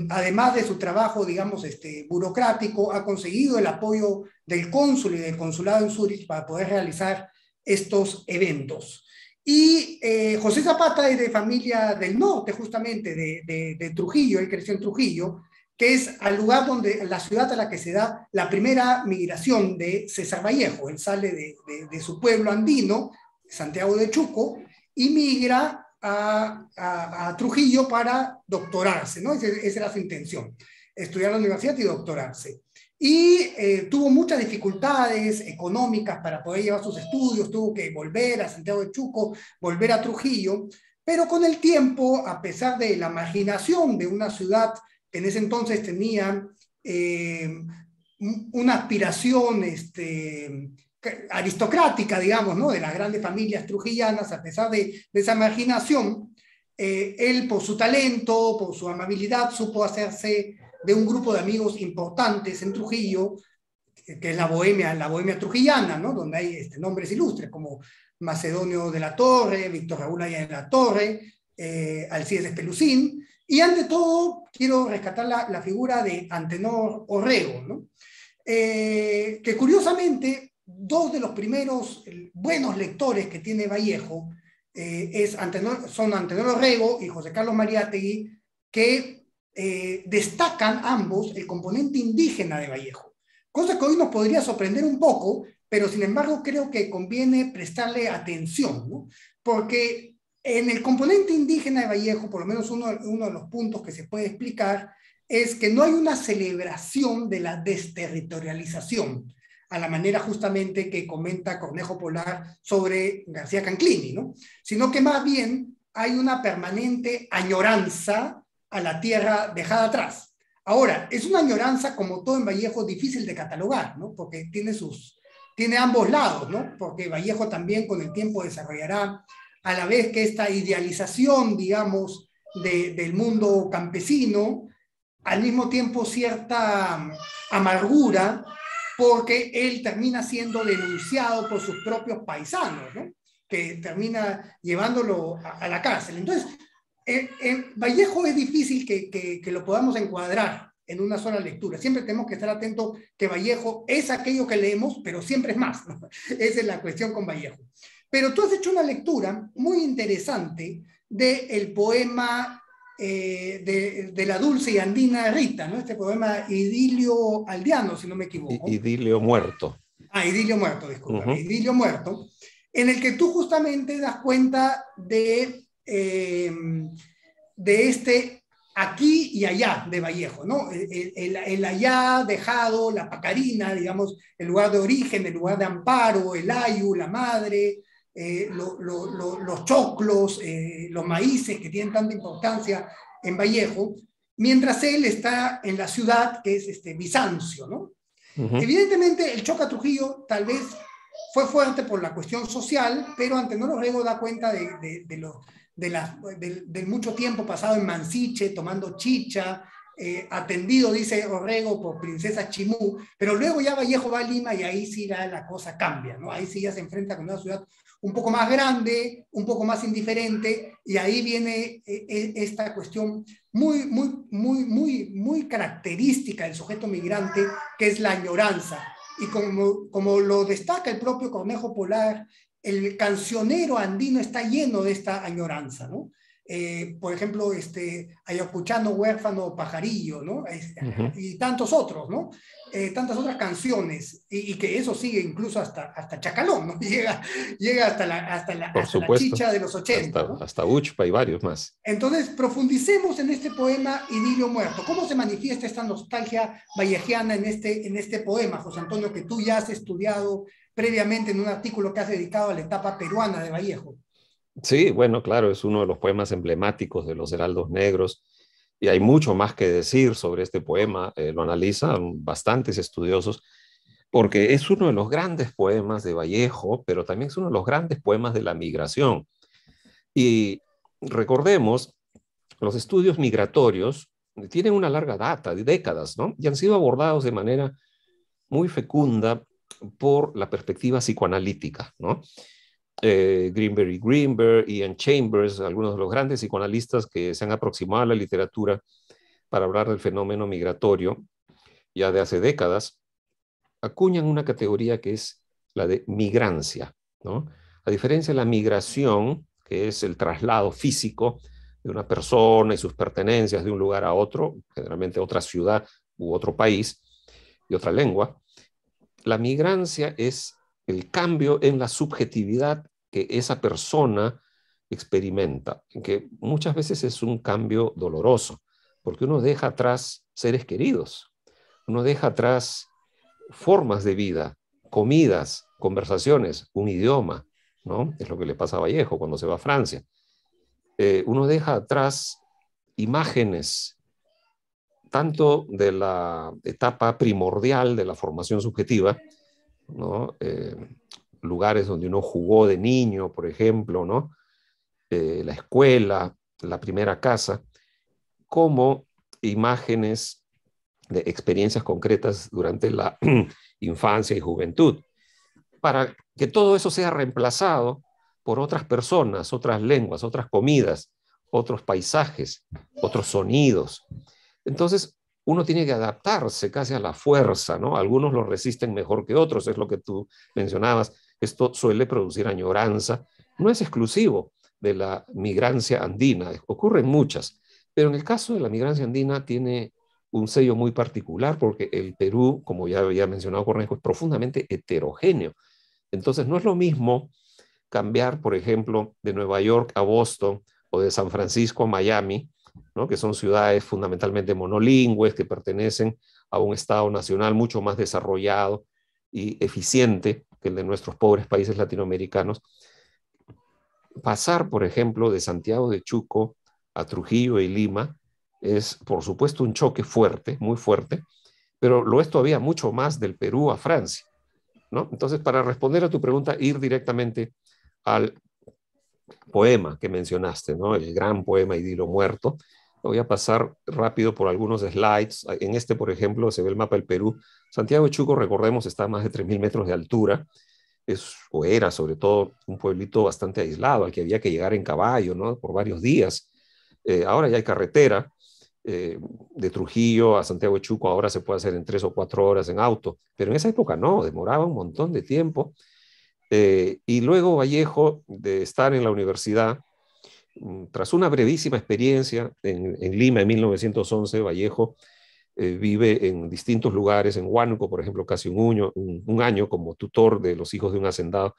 además de su trabajo, digamos, burocrático, ha conseguido el apoyo del cónsul y del consulado en Zúrich para poder realizar estos eventos. Y José Zapata es de familia del norte, justamente, de Trujillo. Él creció en Trujillo, que es al lugar donde, la ciudad a la que se da la primera migración de César Vallejo. Él sale de su pueblo andino, Santiago de Chuco, y migra a Trujillo para doctorarse, ¿no? Esa era su intención, estudiar en la universidad y doctorarse. Y tuvo muchas dificultades económicas para poder llevar sus estudios, tuvo que volver a Santiago de Chuco, volver a Trujillo, pero con el tiempo, a pesar de la marginación de una ciudad que en ese entonces tenía una aspiración aristocrática, digamos, ¿no? De las grandes familias trujillanas, a pesar de esa marginación, él por su talento, por su amabilidad, supo hacerse de un grupo de amigos importantes en Trujillo, que es la bohemia trujillana, ¿no? Donde hay nombres ilustres como Macedonio de la Torre, Víctor Raúl Aya de la Torre, Alcides Espelucín, y ante todo quiero rescatar la figura de Antenor Orrego, ¿no? Que curiosamente dos de los primeros buenos lectores que tiene Vallejo son Antenor Orrego y José Carlos Mariátegui, que destacan ambos el componente indígena de Vallejo, cosa que hoy nos podría sorprender un poco, pero sin embargo creo que conviene prestarle atención, ¿no? Porque en el componente indígena de Vallejo, por lo menos uno de los puntos que se puede explicar es que no hay una celebración de la desterritorialización, a la manera justamente que comenta Cornejo Polar sobre García Canclini, ¿no? Sino que más bien hay una permanente añoranza a la tierra dejada atrás. Ahora, es una añoranza, como todo en Vallejo, difícil de catalogar, ¿no? Porque tiene ambos lados, ¿no? Porque Vallejo también con el tiempo desarrollará, a la vez que esta idealización, digamos, del mundo campesino, al mismo tiempo cierta amargura, porque él termina siendo denunciado por sus propios paisanos, ¿no? Que termina llevándolo a la cárcel. Entonces, Vallejo es difícil que lo podamos encuadrar en una sola lectura. Siempre tenemos que estar atentos que Vallejo es aquello que leemos, pero siempre es más, ¿no? Esa es la cuestión con Vallejo. Pero tú has hecho una lectura muy interesante del poema de la dulce y andina Rita, ¿no? Este poema Idilio Aldeano, si no me equivoco. Idilio Muerto. Idilio Muerto, disculpa. Idilio Muerto, en el que tú justamente das cuenta de este aquí y allá de Vallejo, ¿no? El allá dejado, la pacarina, digamos, el lugar de origen, el lugar de amparo, el ayu, la madre, los choclos, los maíces que tienen tanta importancia en Vallejo, mientras él está en la ciudad que es Bizancio, ¿no? Evidentemente, el choque a Trujillo tal vez fue fuerte por la cuestión social, pero Antenor Orrego da cuenta del mucho tiempo pasado en Mansiche, tomando chicha, atendido, dice Orrego, por Princesa Chimú, pero luego ya Vallejo va a Lima y ahí sí la cosa cambia, ¿no? Ahí sí ya se enfrenta con una ciudad un poco más grande, un poco más indiferente, y ahí viene esta cuestión muy característica del sujeto migrante, que es la añoranza. Y como lo destaca el propio Cornejo Polar, el cancionero andino está lleno de esta añoranza, ¿no? Por ejemplo, Ayacuchano, Huérfano, Pajarillo, ¿no? Y tantos otros, ¿no? Tantas otras canciones, y que eso sigue incluso hasta Chacalón, ¿no? Llega hasta la chicha de los 80. ¿No? Hasta Uchpa y varios más. Entonces, profundicemos en este poema Idilio Muerto. ¿Cómo se manifiesta esta nostalgia vallejiana en este poema, José Antonio, que tú ya has estudiado previamente en un artículo que has dedicado a la etapa peruana de Vallejo? Sí, bueno, claro, es uno de los poemas emblemáticos de los Heraldos Negros y hay mucho más que decir sobre este poema. Lo analizan bastantes estudiosos porque es uno de los grandes poemas de Vallejo, pero también es uno de los grandes poemas de la migración. Y recordemos, los estudios migratorios tienen una larga data, de décadas, ¿no? Y han sido abordados de manera muy fecunda por la perspectiva psicoanalítica, ¿no? Greenberg, Ian Chambers, algunos de los grandes psicoanalistas que se han aproximado a la literatura para hablar del fenómeno migratorio ya de hace décadas, acuñan una categoría que es la de migrancia, ¿no? A diferencia de la migración, que es el traslado físico de una persona y sus pertenencias de un lugar a otro, generalmente a otra ciudad u otro país y otra lengua, la migrancia es el cambio en la subjetividad que esa persona experimenta, que muchas veces es un cambio doloroso, porque uno deja atrás seres queridos, uno deja atrás formas de vida, comidas, conversaciones, un idioma, ¿no? Es lo que le pasa a Vallejo cuando se va a Francia. Uno deja atrás imágenes, tanto de la etapa primordial de la formación subjetiva, ¿no? Lugares donde uno jugó de niño, por ejemplo, ¿no? La escuela, la primera casa, como imágenes de experiencias concretas durante la infancia y juventud, para que todo eso sea reemplazado por otras personas, otras lenguas, otras comidas, otros paisajes, otros sonidos. Entonces, uno tiene que adaptarse casi a la fuerza, ¿no? Algunos lo resisten mejor que otros, es lo que tú mencionabas. Esto suele producir añoranza. No es exclusivo de la migrancia andina, ocurren muchas, pero en el caso de la migrancia andina tiene un sello muy particular porque el Perú, como ya había mencionado Cornejo, es profundamente heterogéneo. Entonces, no es lo mismo cambiar, por ejemplo, de Nueva York a Boston o de San Francisco a Miami, ¿no? Que son ciudades fundamentalmente monolingües, que pertenecen a un Estado nacional mucho más desarrollado y eficiente que el de nuestros pobres países latinoamericanos. Pasar, por ejemplo, de Santiago de Chuco a Trujillo y Lima es, por supuesto, un choque fuerte, muy fuerte, pero lo es todavía mucho más del Perú a Francia, ¿no? Entonces, para responder a tu pregunta, ir directamente al poema que mencionaste, ¿no? El gran poema Idilio Muerto. Voy a pasar rápido por algunos slides. En este, por ejemplo, se ve el mapa del Perú. Santiago de Chuco, recordemos, está a más de 3.000 metros de altura. O era, sobre todo, un pueblito bastante aislado, al que había que llegar en caballo, ¿no? Por varios días. Ahora ya hay carretera. De Trujillo a Santiago de Chuco ahora se puede hacer en 3 o 4 horas en auto, pero en esa época no, demoraba un montón de tiempo. Y luego Vallejo, de estar en la universidad, tras una brevísima experiencia en Lima en 1911, Vallejo vive en distintos lugares, en Huánuco, por ejemplo, casi un año como tutor de los hijos de un hacendado.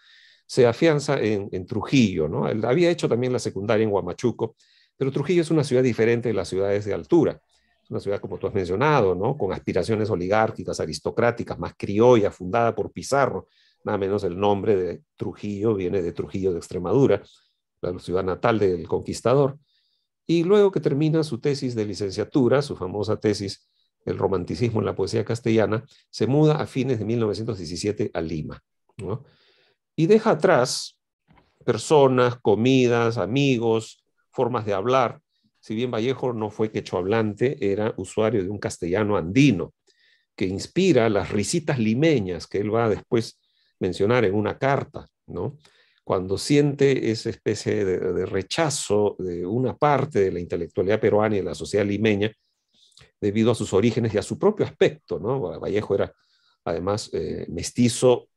Se afianza en Trujillo, ¿no? Él había hecho también la secundaria en Huamachuco, pero Trujillo es una ciudad diferente de las ciudades de altura. Es una ciudad, como tú has mencionado, ¿no? Con aspiraciones oligárquicas, aristocráticas, más criolla, fundada por Pizarro. Nada menos el nombre de Trujillo viene de Trujillo de Extremadura, la ciudad natal del conquistador. y luego que termina su tesis de licenciatura, su famosa tesis El romanticismo en la poesía castellana, se muda a fines de 1917 a Lima, ¿no? Y deja atrás personas, comidas, amigos, formas de hablar. Si bien Vallejo no fue quechohablante, era usuario de un castellano andino que inspira las risitas limeñas que él va a después mencionar en una carta, ¿no? Cuando siente esa especie de rechazo de una parte de la intelectualidad peruana y de la sociedad limeña debido a sus orígenes y a su propio aspecto, ¿no? Vallejo era además mestizo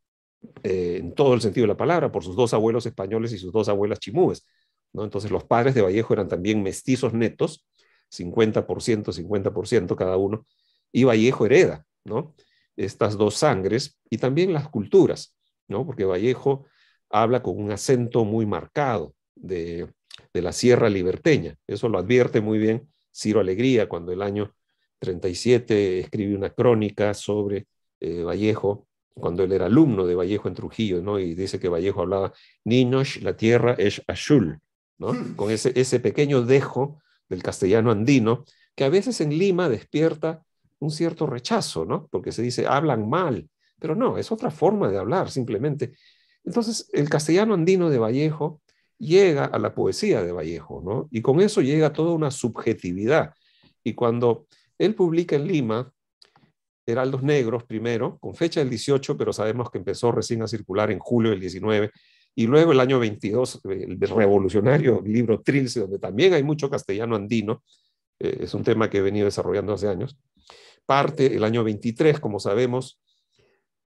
en todo el sentido de la palabra, por sus dos abuelos españoles y sus dos abuelas chimúes, ¿no? Entonces los padres de Vallejo eran también mestizos netos, 50%, 50% cada uno, y Vallejo hereda, ¿no? Estas dos sangres y también las culturas, ¿no? Porque Vallejo habla con un acento muy marcado de la sierra liberteña. Eso lo advierte muy bien Ciro Alegría cuando el año 37 escribe una crónica sobre Vallejo, cuando él era alumno de Vallejo en Trujillo, ¿no? Y dice que Vallejo hablaba, niños, la tierra es azul, ¿no? Con ese pequeño dejo del castellano andino, que a veces en Lima despierta un cierto rechazo, ¿no? Porque se dice, hablan mal, pero no, es otra forma de hablar, simplemente. Entonces, el castellano andino de Vallejo llega a la poesía de Vallejo, ¿no? Y con eso llega toda una subjetividad. Y cuando él publica en Lima, Heraldos Negros primero, con fecha del 18, pero sabemos que empezó recién a circular en julio del 19, y luego el año 22, el revolucionario libro Trilce, donde también hay mucho castellano andino, es un tema que he venido desarrollando hace años. Parte el año 23, como sabemos,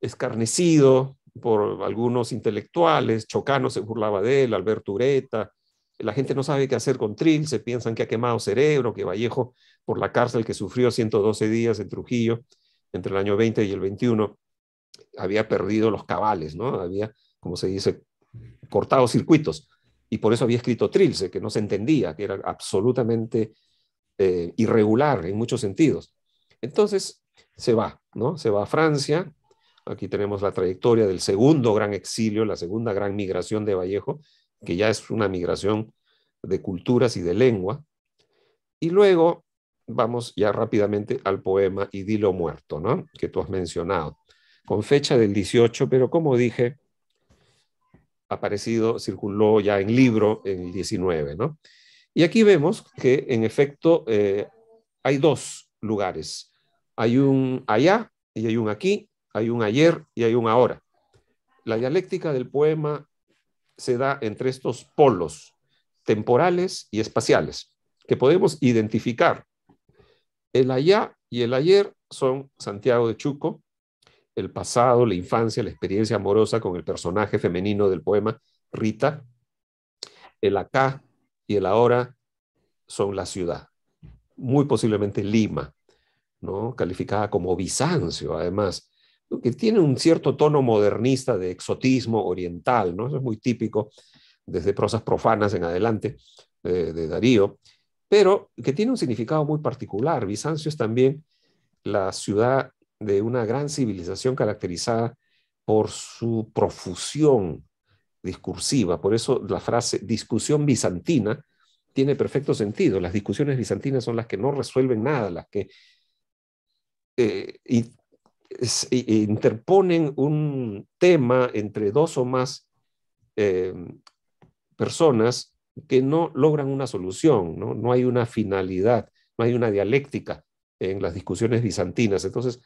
escarnecido por algunos intelectuales, Chocano se burlaba de él, Alberto Ureta, la gente no sabe qué hacer con Trilce, piensan que ha quemado cerebro, que Vallejo, por la cárcel que sufrió 112 días en Trujillo, entre el año 20 y el 21, había perdido los cabales, ¿no? Había, como se dice, cortado circuitos, y por eso había escrito Trilce, que no se entendía, que era absolutamente irregular en muchos sentidos. Entonces se va, ¿no? Se va a Francia. Aquí tenemos la trayectoria del segundo gran exilio, la segunda gran migración de Vallejo, que ya es una migración de culturas y de lengua. Y luego vamos ya rápidamente al poema Idilio Muerto, ¿no? Que tú has mencionado, con fecha del 18, pero como dije, aparecido, circuló ya en libro en el 19, ¿no? Y aquí vemos que en efecto hay dos lugares. Hay un allá y hay un aquí, hay un ayer y hay un ahora. La dialéctica del poema se da entre estos polos temporales y espaciales, que podemos identificar. El allá y el ayer son Santiago de Chuco, el pasado, la infancia, la experiencia amorosa con el personaje femenino del poema, Rita. El acá y el ahora son la ciudad, muy posiblemente Lima, ¿no? Calificada como Bizancio, además, que tiene un cierto tono modernista de exotismo oriental, ¿no? Eso es muy típico desde prosas profanas en adelante de Darío, pero que tiene un significado muy particular. Bizancio es también la ciudad de una gran civilización caracterizada por su profusión discursiva. Por eso la frase discusión bizantina tiene perfecto sentido. Las discusiones bizantinas son las que no resuelven nada, las que interponen un tema entre dos o más personas que no logran una solución, ¿no? No hay una finalidad, no hay una dialéctica en las discusiones bizantinas. Entonces,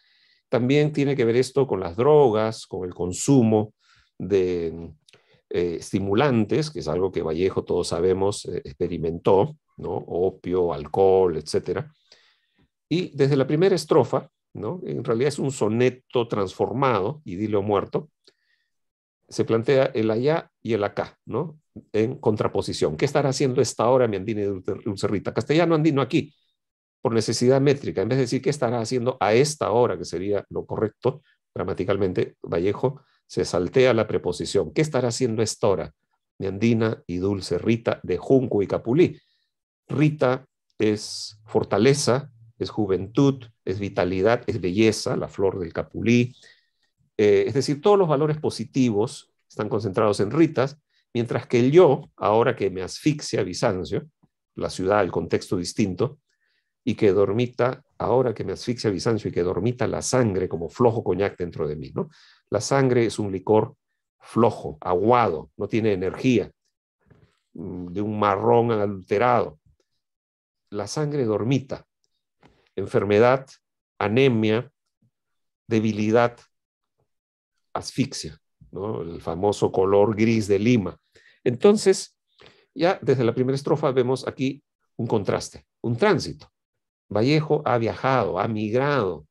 también tiene que ver esto con las drogas, con el consumo de estimulantes, que es algo que Vallejo, todos sabemos, experimentó, ¿no? Opio, alcohol, etcétera. Y desde la primera estrofa, ¿no? En realidad es un soneto transformado, Idilio Muerto, se plantea el allá y el acá, ¿no? En contraposición. ¿Qué estará haciendo esta hora mi andina y dulce Rita? Castellano andino aquí, por necesidad métrica. En vez de decir qué estará haciendo a esta hora, que sería lo correcto gramaticalmente, Vallejo se saltea la preposición. ¿Qué estará haciendo esta hora mi andina y dulce Rita de Junco y Capulí? Rita es fortaleza, es juventud, es vitalidad, es belleza, la flor del capulí. Es decir, todos los valores positivos están concentrados en Ritas, mientras que el yo, ahora que me asfixia Bizancio, la ciudad, el contexto distinto, y que dormita, ahora que me asfixia Bizancio, y que dormita la sangre como flojo coñac dentro de mí, ¿no? La sangre es un licor flojo, aguado, no tiene energía, de un marrón adulterado. La sangre dormita, enfermedad, anemia, debilidad, asfixia, ¿no? El famoso color gris de lima. Entonces, ya desde la primera estrofa vemos aquí un contraste, un tránsito. Vallejo ha viajado, ha migrado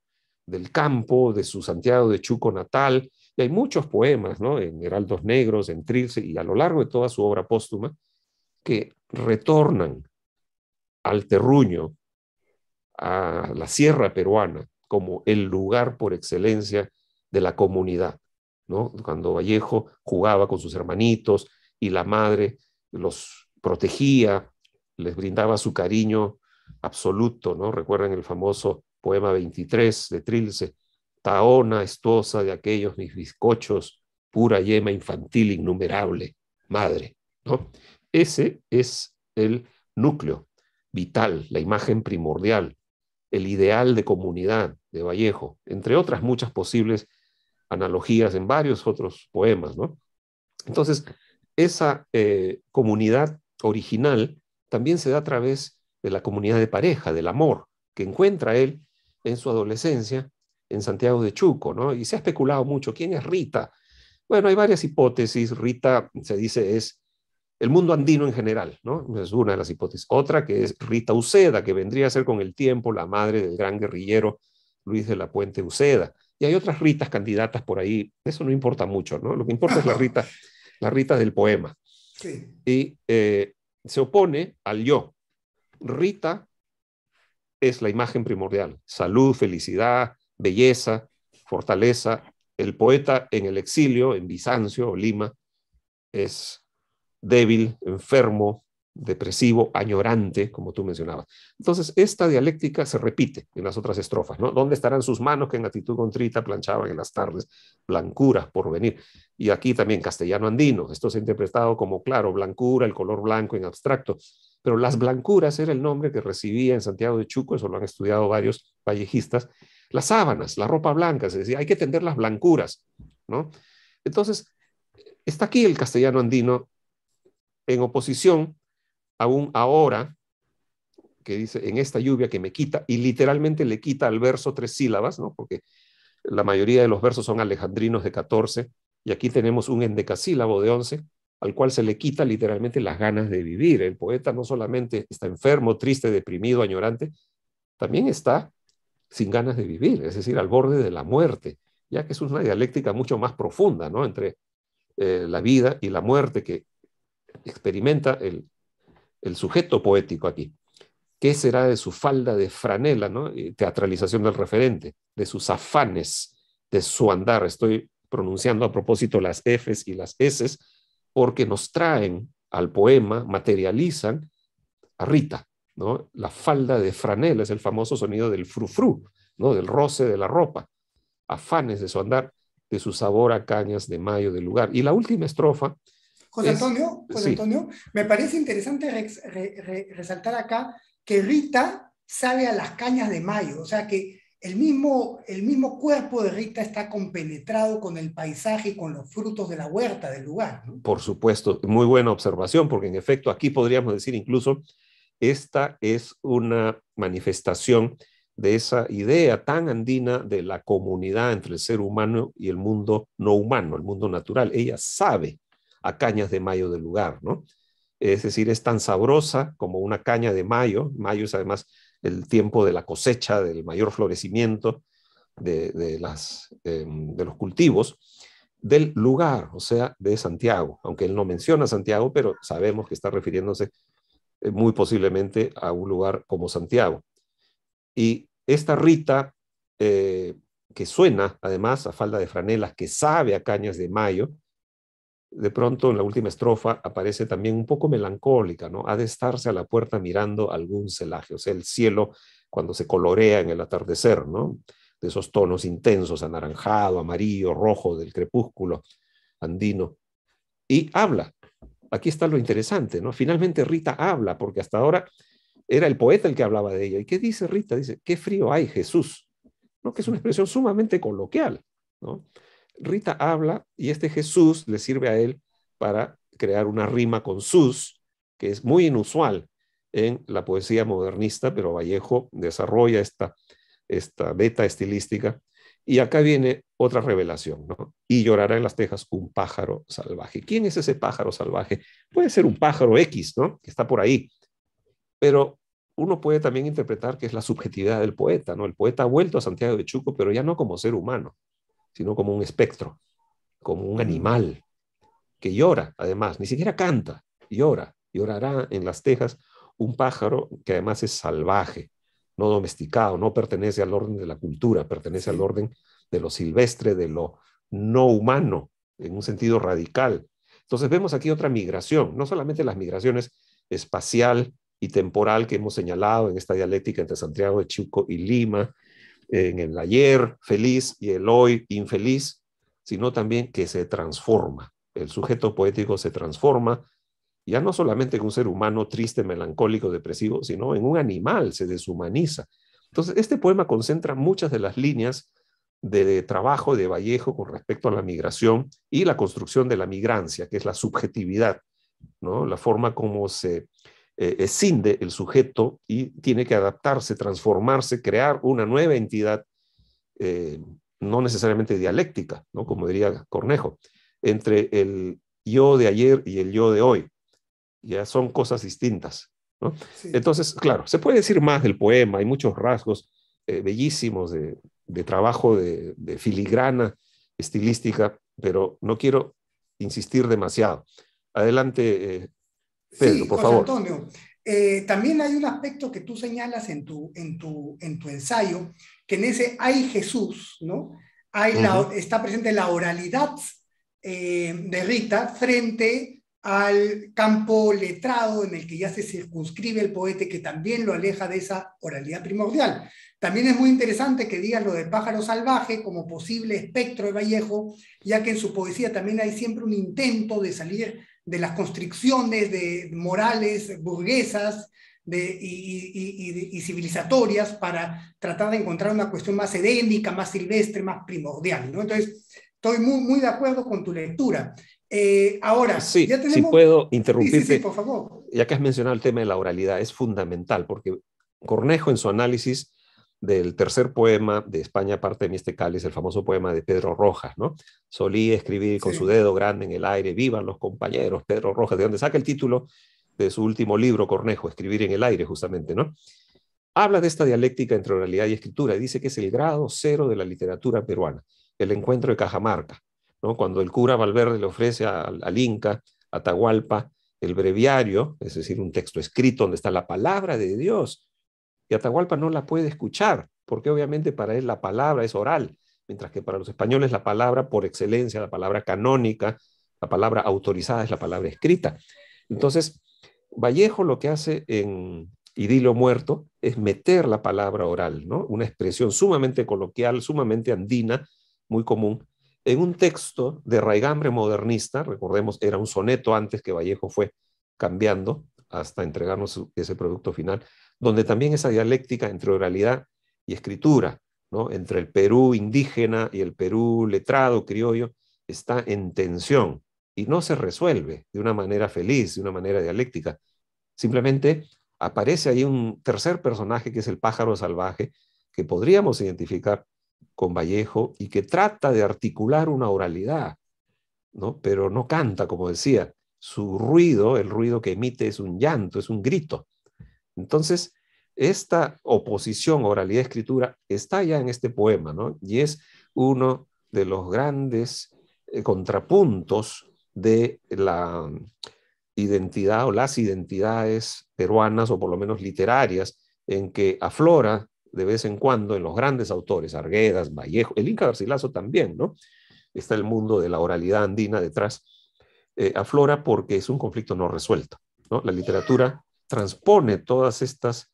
del campo, de su Santiago de Chuco natal, y hay muchos poemas, ¿no? En Heraldos Negros, en Trilce, y a lo largo de toda su obra póstuma, que retornan al terruño, a la sierra peruana, como el lugar por excelencia de la comunidad, ¿no? Cuando Vallejo jugaba con sus hermanitos y la madre los protegía, les brindaba su cariño absoluto, ¿no? Recuerdan el famoso poema 23 de Trilce: Taona estosa de aquellos mis bizcochos, pura yema infantil innumerable, madre, ¿no? Ese es el núcleo vital, la imagen primordial, el ideal de comunidad de Vallejo, entre otras muchas posibles analogías en varios otros poemas, ¿no? Entonces, esa comunidad original también se da a través de la comunidad de pareja, del amor, que encuentra él en su adolescencia en Santiago de Chuco, ¿no? Y se ha especulado mucho, ¿quién es Rita? Bueno, hay varias hipótesis. Rita, se dice, es el mundo andino en general, ¿no? Es una de las hipótesis. Otra que es Rita Uceda, que vendría a ser con el tiempo la madre del gran guerrillero Luis de la Puente Uceda. Y hay otras Ritas candidatas por ahí, eso no importa mucho, ¿no? Lo que importa es la Rita del poema. Sí. Y se opone al yo. Rita es la imagen primordial, salud, felicidad, belleza, fortaleza. El poeta en el exilio, en Bizancio o Lima, es débil, enfermo, depresivo, añorante, como tú mencionabas. Entonces, esta dialéctica se repite en las otras estrofas, ¿no? ¿Dónde estarán sus manos que en actitud contrita planchaban en las tardes, blancuras por venir? Y aquí también castellano andino, esto se ha interpretado como, claro, blancura, el color blanco en abstracto, pero las blancuras era el nombre que recibía en Santiago de Chuco, eso lo han estudiado varios vallejistas, las sábanas, la ropa blanca, se decía, hay que tender las blancuras, ¿no? Entonces, está aquí el castellano andino en oposición a un ahora que dice en esta lluvia que me quita, y literalmente le quita al verso 3 sílabas, ¿no? Porque la mayoría de los versos son alejandrinos de 14, y aquí tenemos un endecasílabo de 11, al cual se le quita literalmente las ganas de vivir. El poeta no solamente está enfermo, triste, deprimido, añorante, también está sin ganas de vivir, es decir, al borde de la muerte, ya que es una dialéctica mucho más profunda, ¿no? Entre la vida y la muerte que experimenta el sujeto poético aquí. ¿Qué será de su falda de franela, ¿no? Teatralización del referente, de sus afanes, de su andar? Estoy pronunciando a propósito las Fs y las Ss porque nos traen al poema, materializan a Rita, ¿no? La falda de franela es el famoso sonido del frufru, ¿no? Del roce de la ropa, afanes de su andar, de su sabor a cañas de mayo del lugar. Y la última estrofa José es, Antonio, sí, me parece interesante resaltar acá que Rita sabe a las cañas de mayo, o sea que el mismo cuerpo de Rita está compenetrado con el paisaje y con los frutos de la huerta del lugar, ¿no? por supuesto, muy buena observación, porque en efecto aquí podríamos decir incluso, esta es una manifestación de esa idea tan andina de la comunidad entre el ser humano y el mundo no humano, el mundo natural. Ella sabe a cañas de mayo del lugar, ¿no? Es decir, es tan sabrosa como una caña de mayo. Mayo es además el tiempo de la cosecha, del mayor florecimiento de los cultivos, del lugar, o sea, de Santiago, aunque él no menciona Santiago, pero sabemos que está refiriéndose muy posiblemente a un lugar como Santiago. Y esta Rita, que suena además a falda de franelas, que sabe a cañas de mayo, de pronto en la última estrofa aparece también un poco melancólica, ¿no? Ha de estarse a la puerta mirando algún celaje, o sea, el cielo cuando se colorea en el atardecer, ¿no? De esos tonos intensos, anaranjado, amarillo, rojo del crepúsculo andino. Y habla aquí está lo interesante, ¿no? Finalmente Rita habla, porque hasta ahora era el poeta el que hablaba de ella. ¿Y qué dice Rita? Dice, qué frío hay, Jesús, ¿no? Que es una expresión sumamente coloquial, ¿no? Rita habla y este Jesús le sirve a él para crear una rima con sus, que es muy inusual en la poesía modernista, pero Vallejo desarrolla esta beta estilística. Y acá viene otra revelación, ¿no? Y llorará en las tejas un pájaro salvaje. ¿Quién es ese pájaro salvaje? Puede ser un pájaro X, ¿no? Que está por ahí, pero uno puede también interpretar que es la subjetividad del poeta, ¿no? El poeta ha vuelto a Santiago de Chuco, pero ya no como ser humano, sino como un espectro, como un animal que llora, además, ni siquiera canta, llora, llorará en las tejas un pájaro que además es salvaje, no domesticado, no pertenece al orden de la cultura, pertenece al orden de lo silvestre, de lo no humano, en un sentido radical. Entonces vemos aquí otra migración, no solamente las migraciones espacial y temporal que hemos señalado en esta dialéctica entre Santiago de Chuco y Lima, en el ayer feliz y el hoy infeliz, sino también que se transforma. El sujeto poético se transforma, ya no solamente en un ser humano triste, melancólico, depresivo, sino en un animal, se deshumaniza. Entonces, este poema concentra muchas de las líneas de trabajo de Vallejo con respecto a la migración y la construcción de la migrancia, que es la subjetividad, ¿no? La forma como se escinde el sujeto y tiene que adaptarse, transformarse, crear una nueva entidad, eh, no necesariamente dialéctica, ¿no? Como diría Cornejo, entre el yo de ayer y el yo de hoy. Ya son cosas distintas, ¿no? Sí. Entonces, claro, se puede decir más del poema, hay muchos rasgos bellísimos de trabajo de filigrana estilística, pero no quiero insistir demasiado. Adelante, Pedro, Sí, por José favor. Antonio. También hay un aspecto que tú señalas en tu ensayo, que en ese hay Jesús, ¿no? Está presente la oralidad de Rita frente al campo letrado en el que ya se circunscribe el poeta, que también lo aleja de esa oralidad primordial. También es muy interesante que digas lo del pájaro salvaje como posible espectro de Vallejo, ya que en su poesía también hay siempre un intento de salir de las constricciones de morales burguesas y civilizatorias para tratar de encontrar una cuestión más edénica, más silvestre, más primordial, ¿no? Entonces, estoy muy de acuerdo con tu lectura. Ahora, Sí, ya si tenemos... puedo Sí, interrumpirte, por favor. ya que has mencionado el tema de la oralidad, es fundamental porque Cornejo en su análisis del tercer poema de España parte de mi este cáliz, el famoso poema de Pedro Rojas, ¿no? Solía escribir con su Sí. dedo grande en el aire, vivan los compañeros, Pedro Rojas, de donde saca el título de su último libro, Cornejo, Escribir en el aire, justamente, ¿no? Habla de esta dialéctica entre oralidad y escritura y dice que es el grado cero de la literatura peruana, el encuentro de Cajamarca, ¿no? Cuando el cura Valverde le ofrece al Inca, a Atahualpa, el breviario, es decir, un texto escrito donde está la palabra de Dios, y Atahualpa no la puede escuchar, porque obviamente para él la palabra es oral, mientras que para los españoles la palabra por excelencia, la palabra canónica, la palabra autorizada es la palabra escrita. Entonces, Vallejo lo que hace en Idilio Muerto es meter la palabra oral, ¿no? Una expresión sumamente coloquial, sumamente andina, muy común, en un texto de raigambre modernista. Recordemos, era un soneto antes que Vallejo fue cambiando hasta entregarnos ese producto final, donde también esa dialéctica entre oralidad y escritura, ¿no? Entre el Perú indígena y el Perú letrado, criollo, está en tensión y no se resuelve de una manera feliz, de una manera dialéctica. Simplemente aparece ahí un tercer personaje que es el pájaro salvaje, que podríamos identificar con Vallejo y que trata de articular una oralidad, ¿no? Pero no canta, como decía. Su ruido, el ruido que emite es un llanto, es un grito. Entonces, esta oposición oralidad-escritura está ya en este poema, ¿no? Y es uno de los grandes contrapuntos de la identidad o las identidades peruanas, o por lo menos literarias, en que aflora de vez en cuando en los grandes autores, Arguedas, Vallejo, el Inca Garcilaso también, ¿no? Está el mundo de la oralidad andina detrás, aflora porque es un conflicto no resuelto, ¿no? La literatura transpone todas estas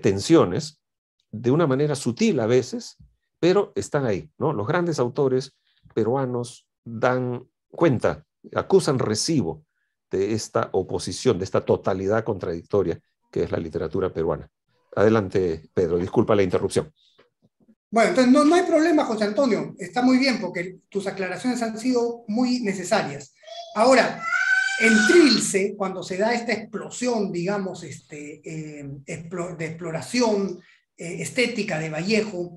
tensiones de una manera sutil a veces, pero están ahí, ¿no? Los grandes autores peruanos dan cuenta, acusan recibo de esta oposición, de esta totalidad contradictoria que es la literatura peruana. Adelante, Pedro, disculpa la interrupción. Bueno, entonces no hay problema, José Antonio, está muy bien porque tus aclaraciones han sido muy necesarias. Ahora, en Trilce, cuando se da esta explosión, digamos, de exploración estética de Vallejo,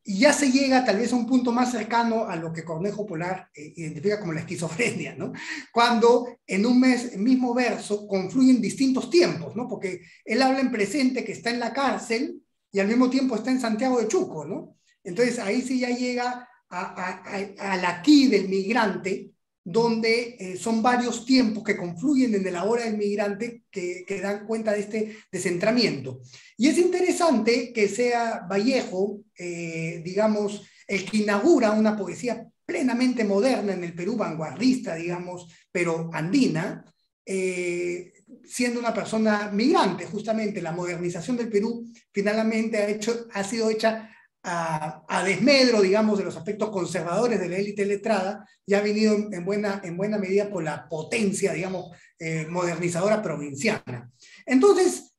y ya se llega tal vez a un punto más cercano a lo que Cornejo Polar identifica como la esquizofrenia, ¿no? Cuando en un mismo verso confluyen distintos tiempos, ¿no? Porque él habla en presente que está en la cárcel y al mismo tiempo está en Santiago de Chuco, ¿no? Entonces ahí sí ya llega al aquí del migrante, donde son varios tiempos que confluyen en el ahora del migrante que dan cuenta de este descentramiento. Y es interesante que sea Vallejo, digamos, el que inaugura una poesía plenamente moderna en el Perú, vanguardista, digamos, pero andina, siendo una persona migrante, justamente. La modernización del Perú finalmente ha sido hecha a desmedro, digamos, de los aspectos conservadores de la élite letrada, y ha venido en buena medida por la potencia, digamos, modernizadora provinciana. Entonces,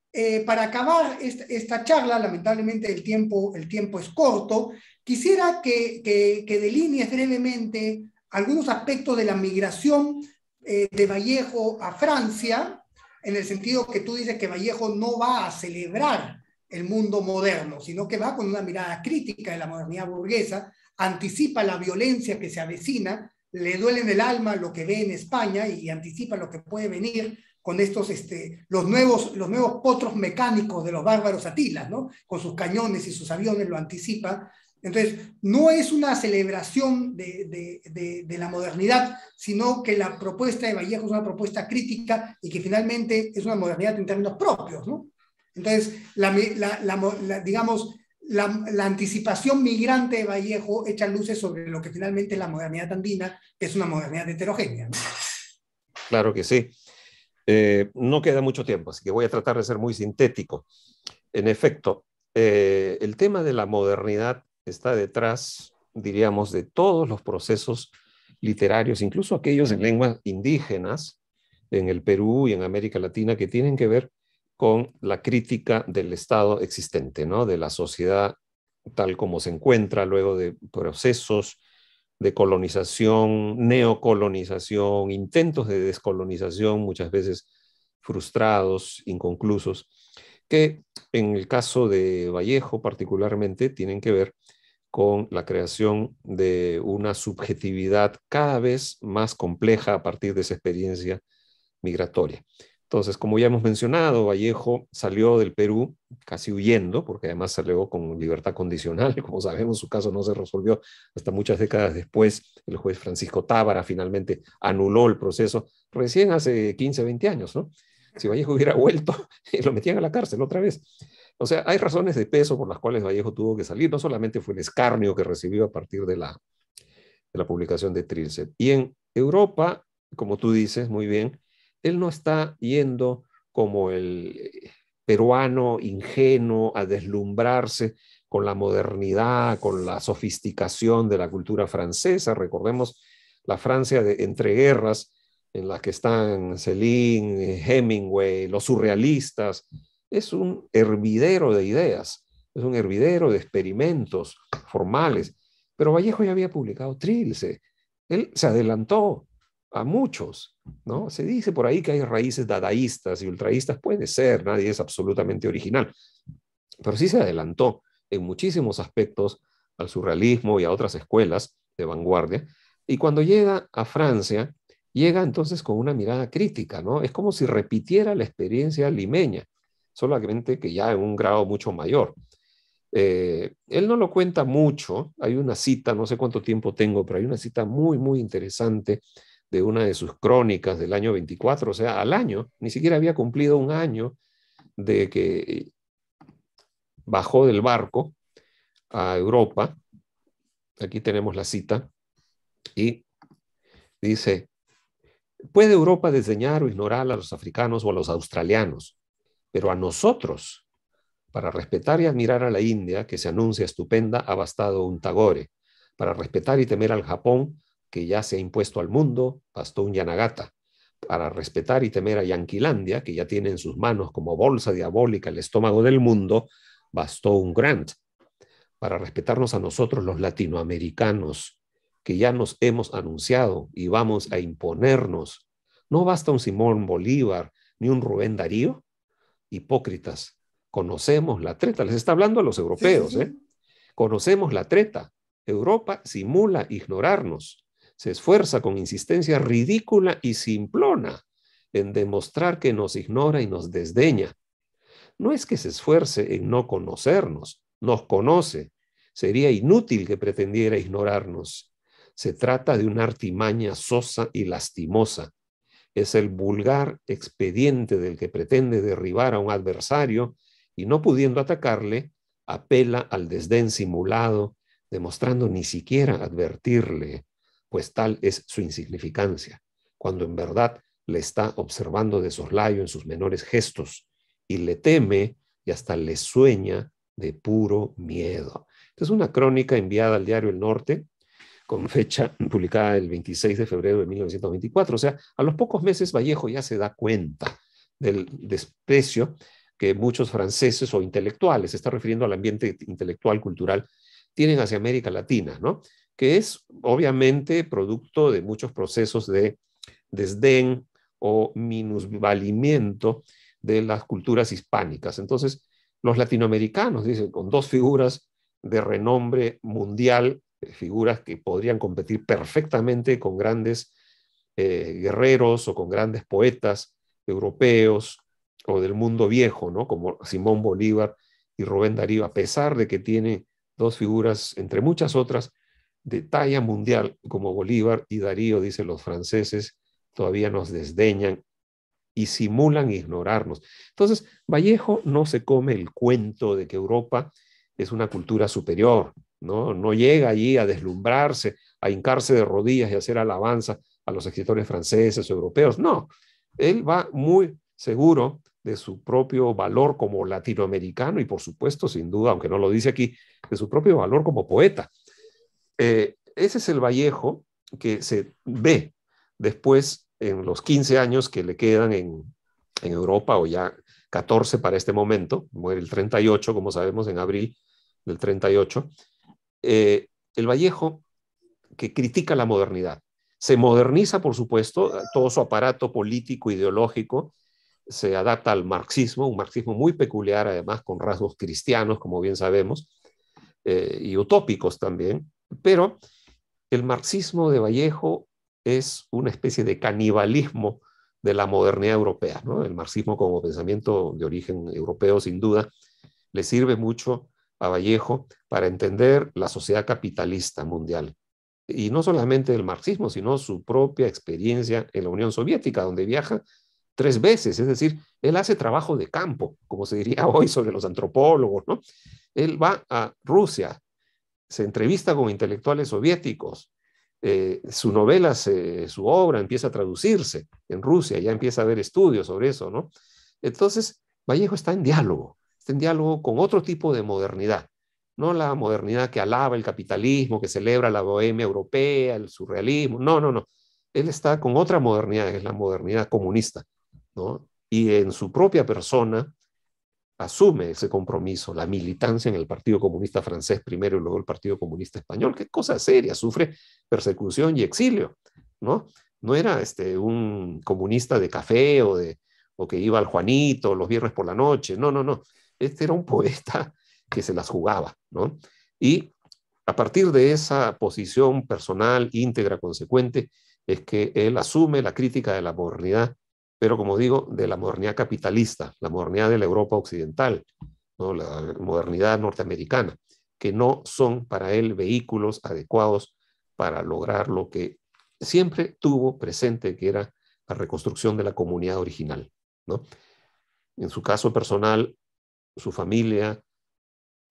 para acabar esta charla, lamentablemente el tiempo es corto, quisiera que delinees brevemente algunos aspectos de la migración de Vallejo a Francia, en el sentido que tú dices que Vallejo no va a celebrar el mundo moderno, sino que va con una mirada crítica de la modernidad burguesa, anticipa la violencia que se avecina, le duele en el alma lo que ve en España y anticipa lo que puede venir con estos, los nuevos potros mecánicos de los bárbaros Atilas, ¿no? Con sus cañones y sus aviones lo anticipa. Entonces, no es una celebración de la modernidad, sino que la propuesta de Vallejo es una propuesta crítica y que finalmente es una modernidad en términos propios, ¿no? Entonces, digamos, la anticipación migrante de Vallejo echa luces sobre lo que finalmente es la modernidad andina, que es una modernidad heterogénea, ¿no? Claro que sí. No queda mucho tiempo, así que voy a tratar de ser muy sintético. En efecto, el tema de la modernidad está detrás, diríamos, de todos los procesos literarios, incluso aquellos en lenguas indígenas, en el Perú y en América Latina, que tienen que ver con la crítica del Estado existente, ¿no? De la sociedad tal como se encuentra luego de procesos de colonización, neocolonización, intentos de descolonización, muchas veces frustrados, inconclusos, que en el caso de Vallejo particularmente tienen que ver con la creación de una subjetividad cada vez más compleja a partir de esa experiencia migratoria. Entonces, como ya hemos mencionado, Vallejo salió del Perú casi huyendo, porque además salió con libertad condicional. Como sabemos, su caso no se resolvió hasta muchas décadas después. El juez Francisco Tábara finalmente anuló el proceso recién hace 15, 20 años, ¿no? Si Vallejo hubiera vuelto, lo metían a la cárcel otra vez. O sea, hay razones de peso por las cuales Vallejo tuvo que salir. No solamente fue el escarnio que recibió a partir de la publicación de Trilce. Y en Europa, como tú dices muy bien, él no está yendo como el peruano ingenuo a deslumbrarse con la modernidad, con la sofisticación de la cultura francesa. Recordemos la Francia de entreguerras, en la que están Céline, Hemingway, los surrealistas. Es un hervidero de ideas, es un hervidero de experimentos formales. Pero Vallejo ya había publicado Trilce. Él se adelantó a muchos, ¿no? Se dice por ahí que hay raíces dadaístas y ultraístas, puede ser, nadie es absolutamente original, pero sí se adelantó en muchísimos aspectos al surrealismo y a otras escuelas de vanguardia, y cuando llega a Francia, llega entonces con una mirada crítica, ¿no? Es como si repitiera la experiencia limeña, solamente que ya en un grado mucho mayor. Él no lo cuenta mucho, hay una cita, no sé cuánto tiempo tengo, pero hay una cita muy, muy interesante de una de sus crónicas del año 24, o sea, al año, ni siquiera había cumplido un año de que bajó del barco a Europa. Aquí tenemos la cita y dice: ¿puede Europa desdeñar o ignorar a los africanos o a los australianos? Pero a nosotros, para respetar y admirar a la India, que se anuncia estupenda, ha bastado un Tagore. Para respetar y temer al Japón, que ya se ha impuesto al mundo, bastó un Yanagata. para respetar y temer a Yanquilandia, que ya tiene en sus manos como bolsa diabólica el estómago del mundo, bastó un Grant. Para respetarnos a nosotros los latinoamericanos, que ya nos hemos anunciado y vamos a imponernos, no basta un Simón Bolívar ni un Rubén Darío. Hipócritas, conocemos la treta, les está hablando a los europeos, Sí, sí, sí. Conocemos la treta. Europa simula ignorarnos, se esfuerza con insistencia ridícula y simplona en demostrar que nos ignora y nos desdeña. No es que se esfuerce en no conocernos, nos conoce. Sería inútil que pretendiera ignorarnos. Se trata de una artimaña sosa y lastimosa. Es el vulgar expediente del que pretende derribar a un adversario y no pudiendo atacarle, apela al desdén simulado, demostrando ni siquiera advertirle, pues tal es su insignificancia, cuando en verdad le está observando de soslayo en sus menores gestos y le teme y hasta le sueña de puro miedo. Esta es una crónica enviada al diario El Norte, con fecha publicada el 26 de febrero de 1924. O sea, a los pocos meses Vallejo ya se da cuenta del desprecio que muchos franceses o intelectuales, se está refiriendo al ambiente intelectual, cultural, tienen hacia América Latina, ¿no? Que es obviamente producto de muchos procesos de desdén o minusvalimiento de las culturas hispánicas. Entonces, los latinoamericanos, dicen, con dos figuras de renombre mundial, figuras que podrían competir perfectamente con grandes guerreros o con grandes poetas europeos o del mundo viejo, ¿no? Como Simón Bolívar y Rubén Darío, a pesar de que tiene dos figuras, entre muchas otras, de talla mundial, como Bolívar y Darío, dicen los franceses, todavía nos desdeñan y simulan ignorarnos. Entonces, Vallejo no se come el cuento de que Europa es una cultura superior, ¿no? No llega allí a deslumbrarse, a hincarse de rodillas y hacer alabanza a los escritores franceses o europeos. No, él va muy seguro de su propio valor como latinoamericano y, por supuesto, sin duda, aunque no lo dice aquí, de su propio valor como poeta. Ese es el Vallejo que se ve después en los 15 años que le quedan en Europa, o ya 14 para este momento, muere el 38, como sabemos, en abril del 38, el Vallejo que critica la modernidad. Se moderniza, por supuesto, todo su aparato político, ideológico, se adapta al marxismo, un marxismo muy peculiar, además con rasgos cristianos, como bien sabemos, y utópicos también, pero el marxismo de Vallejo es una especie de canibalismo de la modernidad europea, ¿no? El marxismo como pensamiento de origen europeo, sin duda, le sirve mucho a Vallejo para entender la sociedad capitalista mundial. Y no solamente el marxismo, sino su propia experiencia en la Unión Soviética, donde viaja 3 veces, es decir, él hace trabajo de campo, como se diría hoy sobre los antropólogos, ¿no? Él va a Rusia, se entrevista con intelectuales soviéticos, su novela, su obra empieza a traducirse en Rusia, ya empieza a haber estudios sobre eso, ¿no? Entonces, Vallejo está en diálogo con otro tipo de modernidad, no la modernidad que alaba el capitalismo, que celebra la bohemia europea, el surrealismo, no, no, no. Él está con otra modernidad, que es la modernidad comunista, ¿no? Y en su propia persona asume ese compromiso, la militancia en el Partido Comunista Francés primero y luego el Partido Comunista Español. Qué cosa seria, sufre persecución y exilio, ¿no? No era un comunista de café o que iba al Juanito los viernes por la noche, no, no, no. Este era un poeta que se las jugaba, ¿no? Y a partir de esa posición personal, íntegra, consecuente, es que él asume la crítica de la modernidad, pero como digo, de la modernidad capitalista, la modernidad de la Europa occidental, ¿no? La modernidad norteamericana, que no son para él vehículos adecuados para lograr lo que siempre tuvo presente, que era la reconstrucción de la comunidad original, ¿no? En su caso personal, su familia,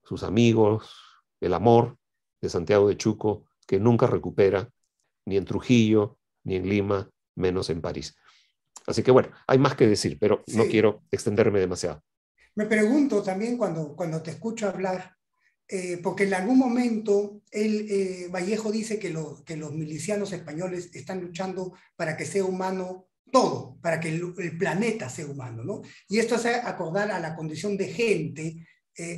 sus amigos, el amor de Santiago de Chuco, que nunca recupera, ni en Trujillo, ni en Lima, menos en París. Así que bueno, hay más que decir, pero no Sí. quiero extenderme demasiado. Me pregunto también cuando te escucho hablar, porque en algún momento Vallejo dice que los milicianos españoles están luchando para que sea humano todo, para que el planeta sea humano, ¿no? Y esto hace acordar a la condición de gente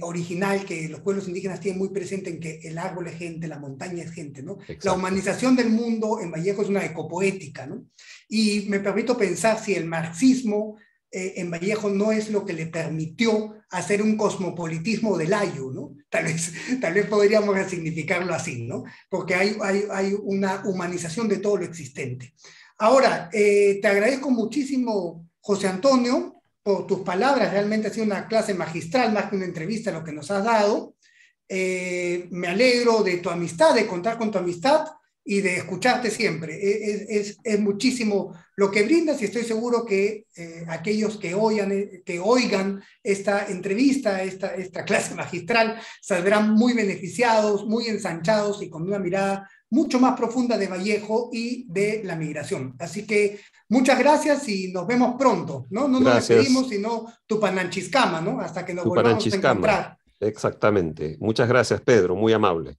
original que los pueblos indígenas tienen muy presente, en que el árbol es gente, la montaña es gente, ¿no? Exacto. La humanización del mundo en Vallejo es una ecopoética, ¿no? Y me permito pensar si el marxismo en Vallejo no es lo que le permitió hacer un cosmopolitismo del ayu, ¿no? Tal vez podríamos resignificarlo así, ¿no? Porque hay una humanización de todo lo existente. Ahora, te agradezco muchísimo, José Antonio, por tus palabras. Realmente ha sido una clase magistral, más que una entrevista, lo que nos has dado. Me alegro de tu amistad, de contar con tu amistad y de escucharte siempre. Es muchísimo lo que brindas, y estoy seguro que aquellos que oigan esta entrevista, esta clase magistral, saldrán muy beneficiados, muy ensanchados y con una mirada mucho más profunda de Vallejo y de la migración. Así que muchas gracias y nos vemos pronto, ¿no? No nos despedimos, sino Tupananchiscama, ¿no? Hasta que nos volvamos a encontrar. Exactamente. Muchas gracias, Pedro, muy amable.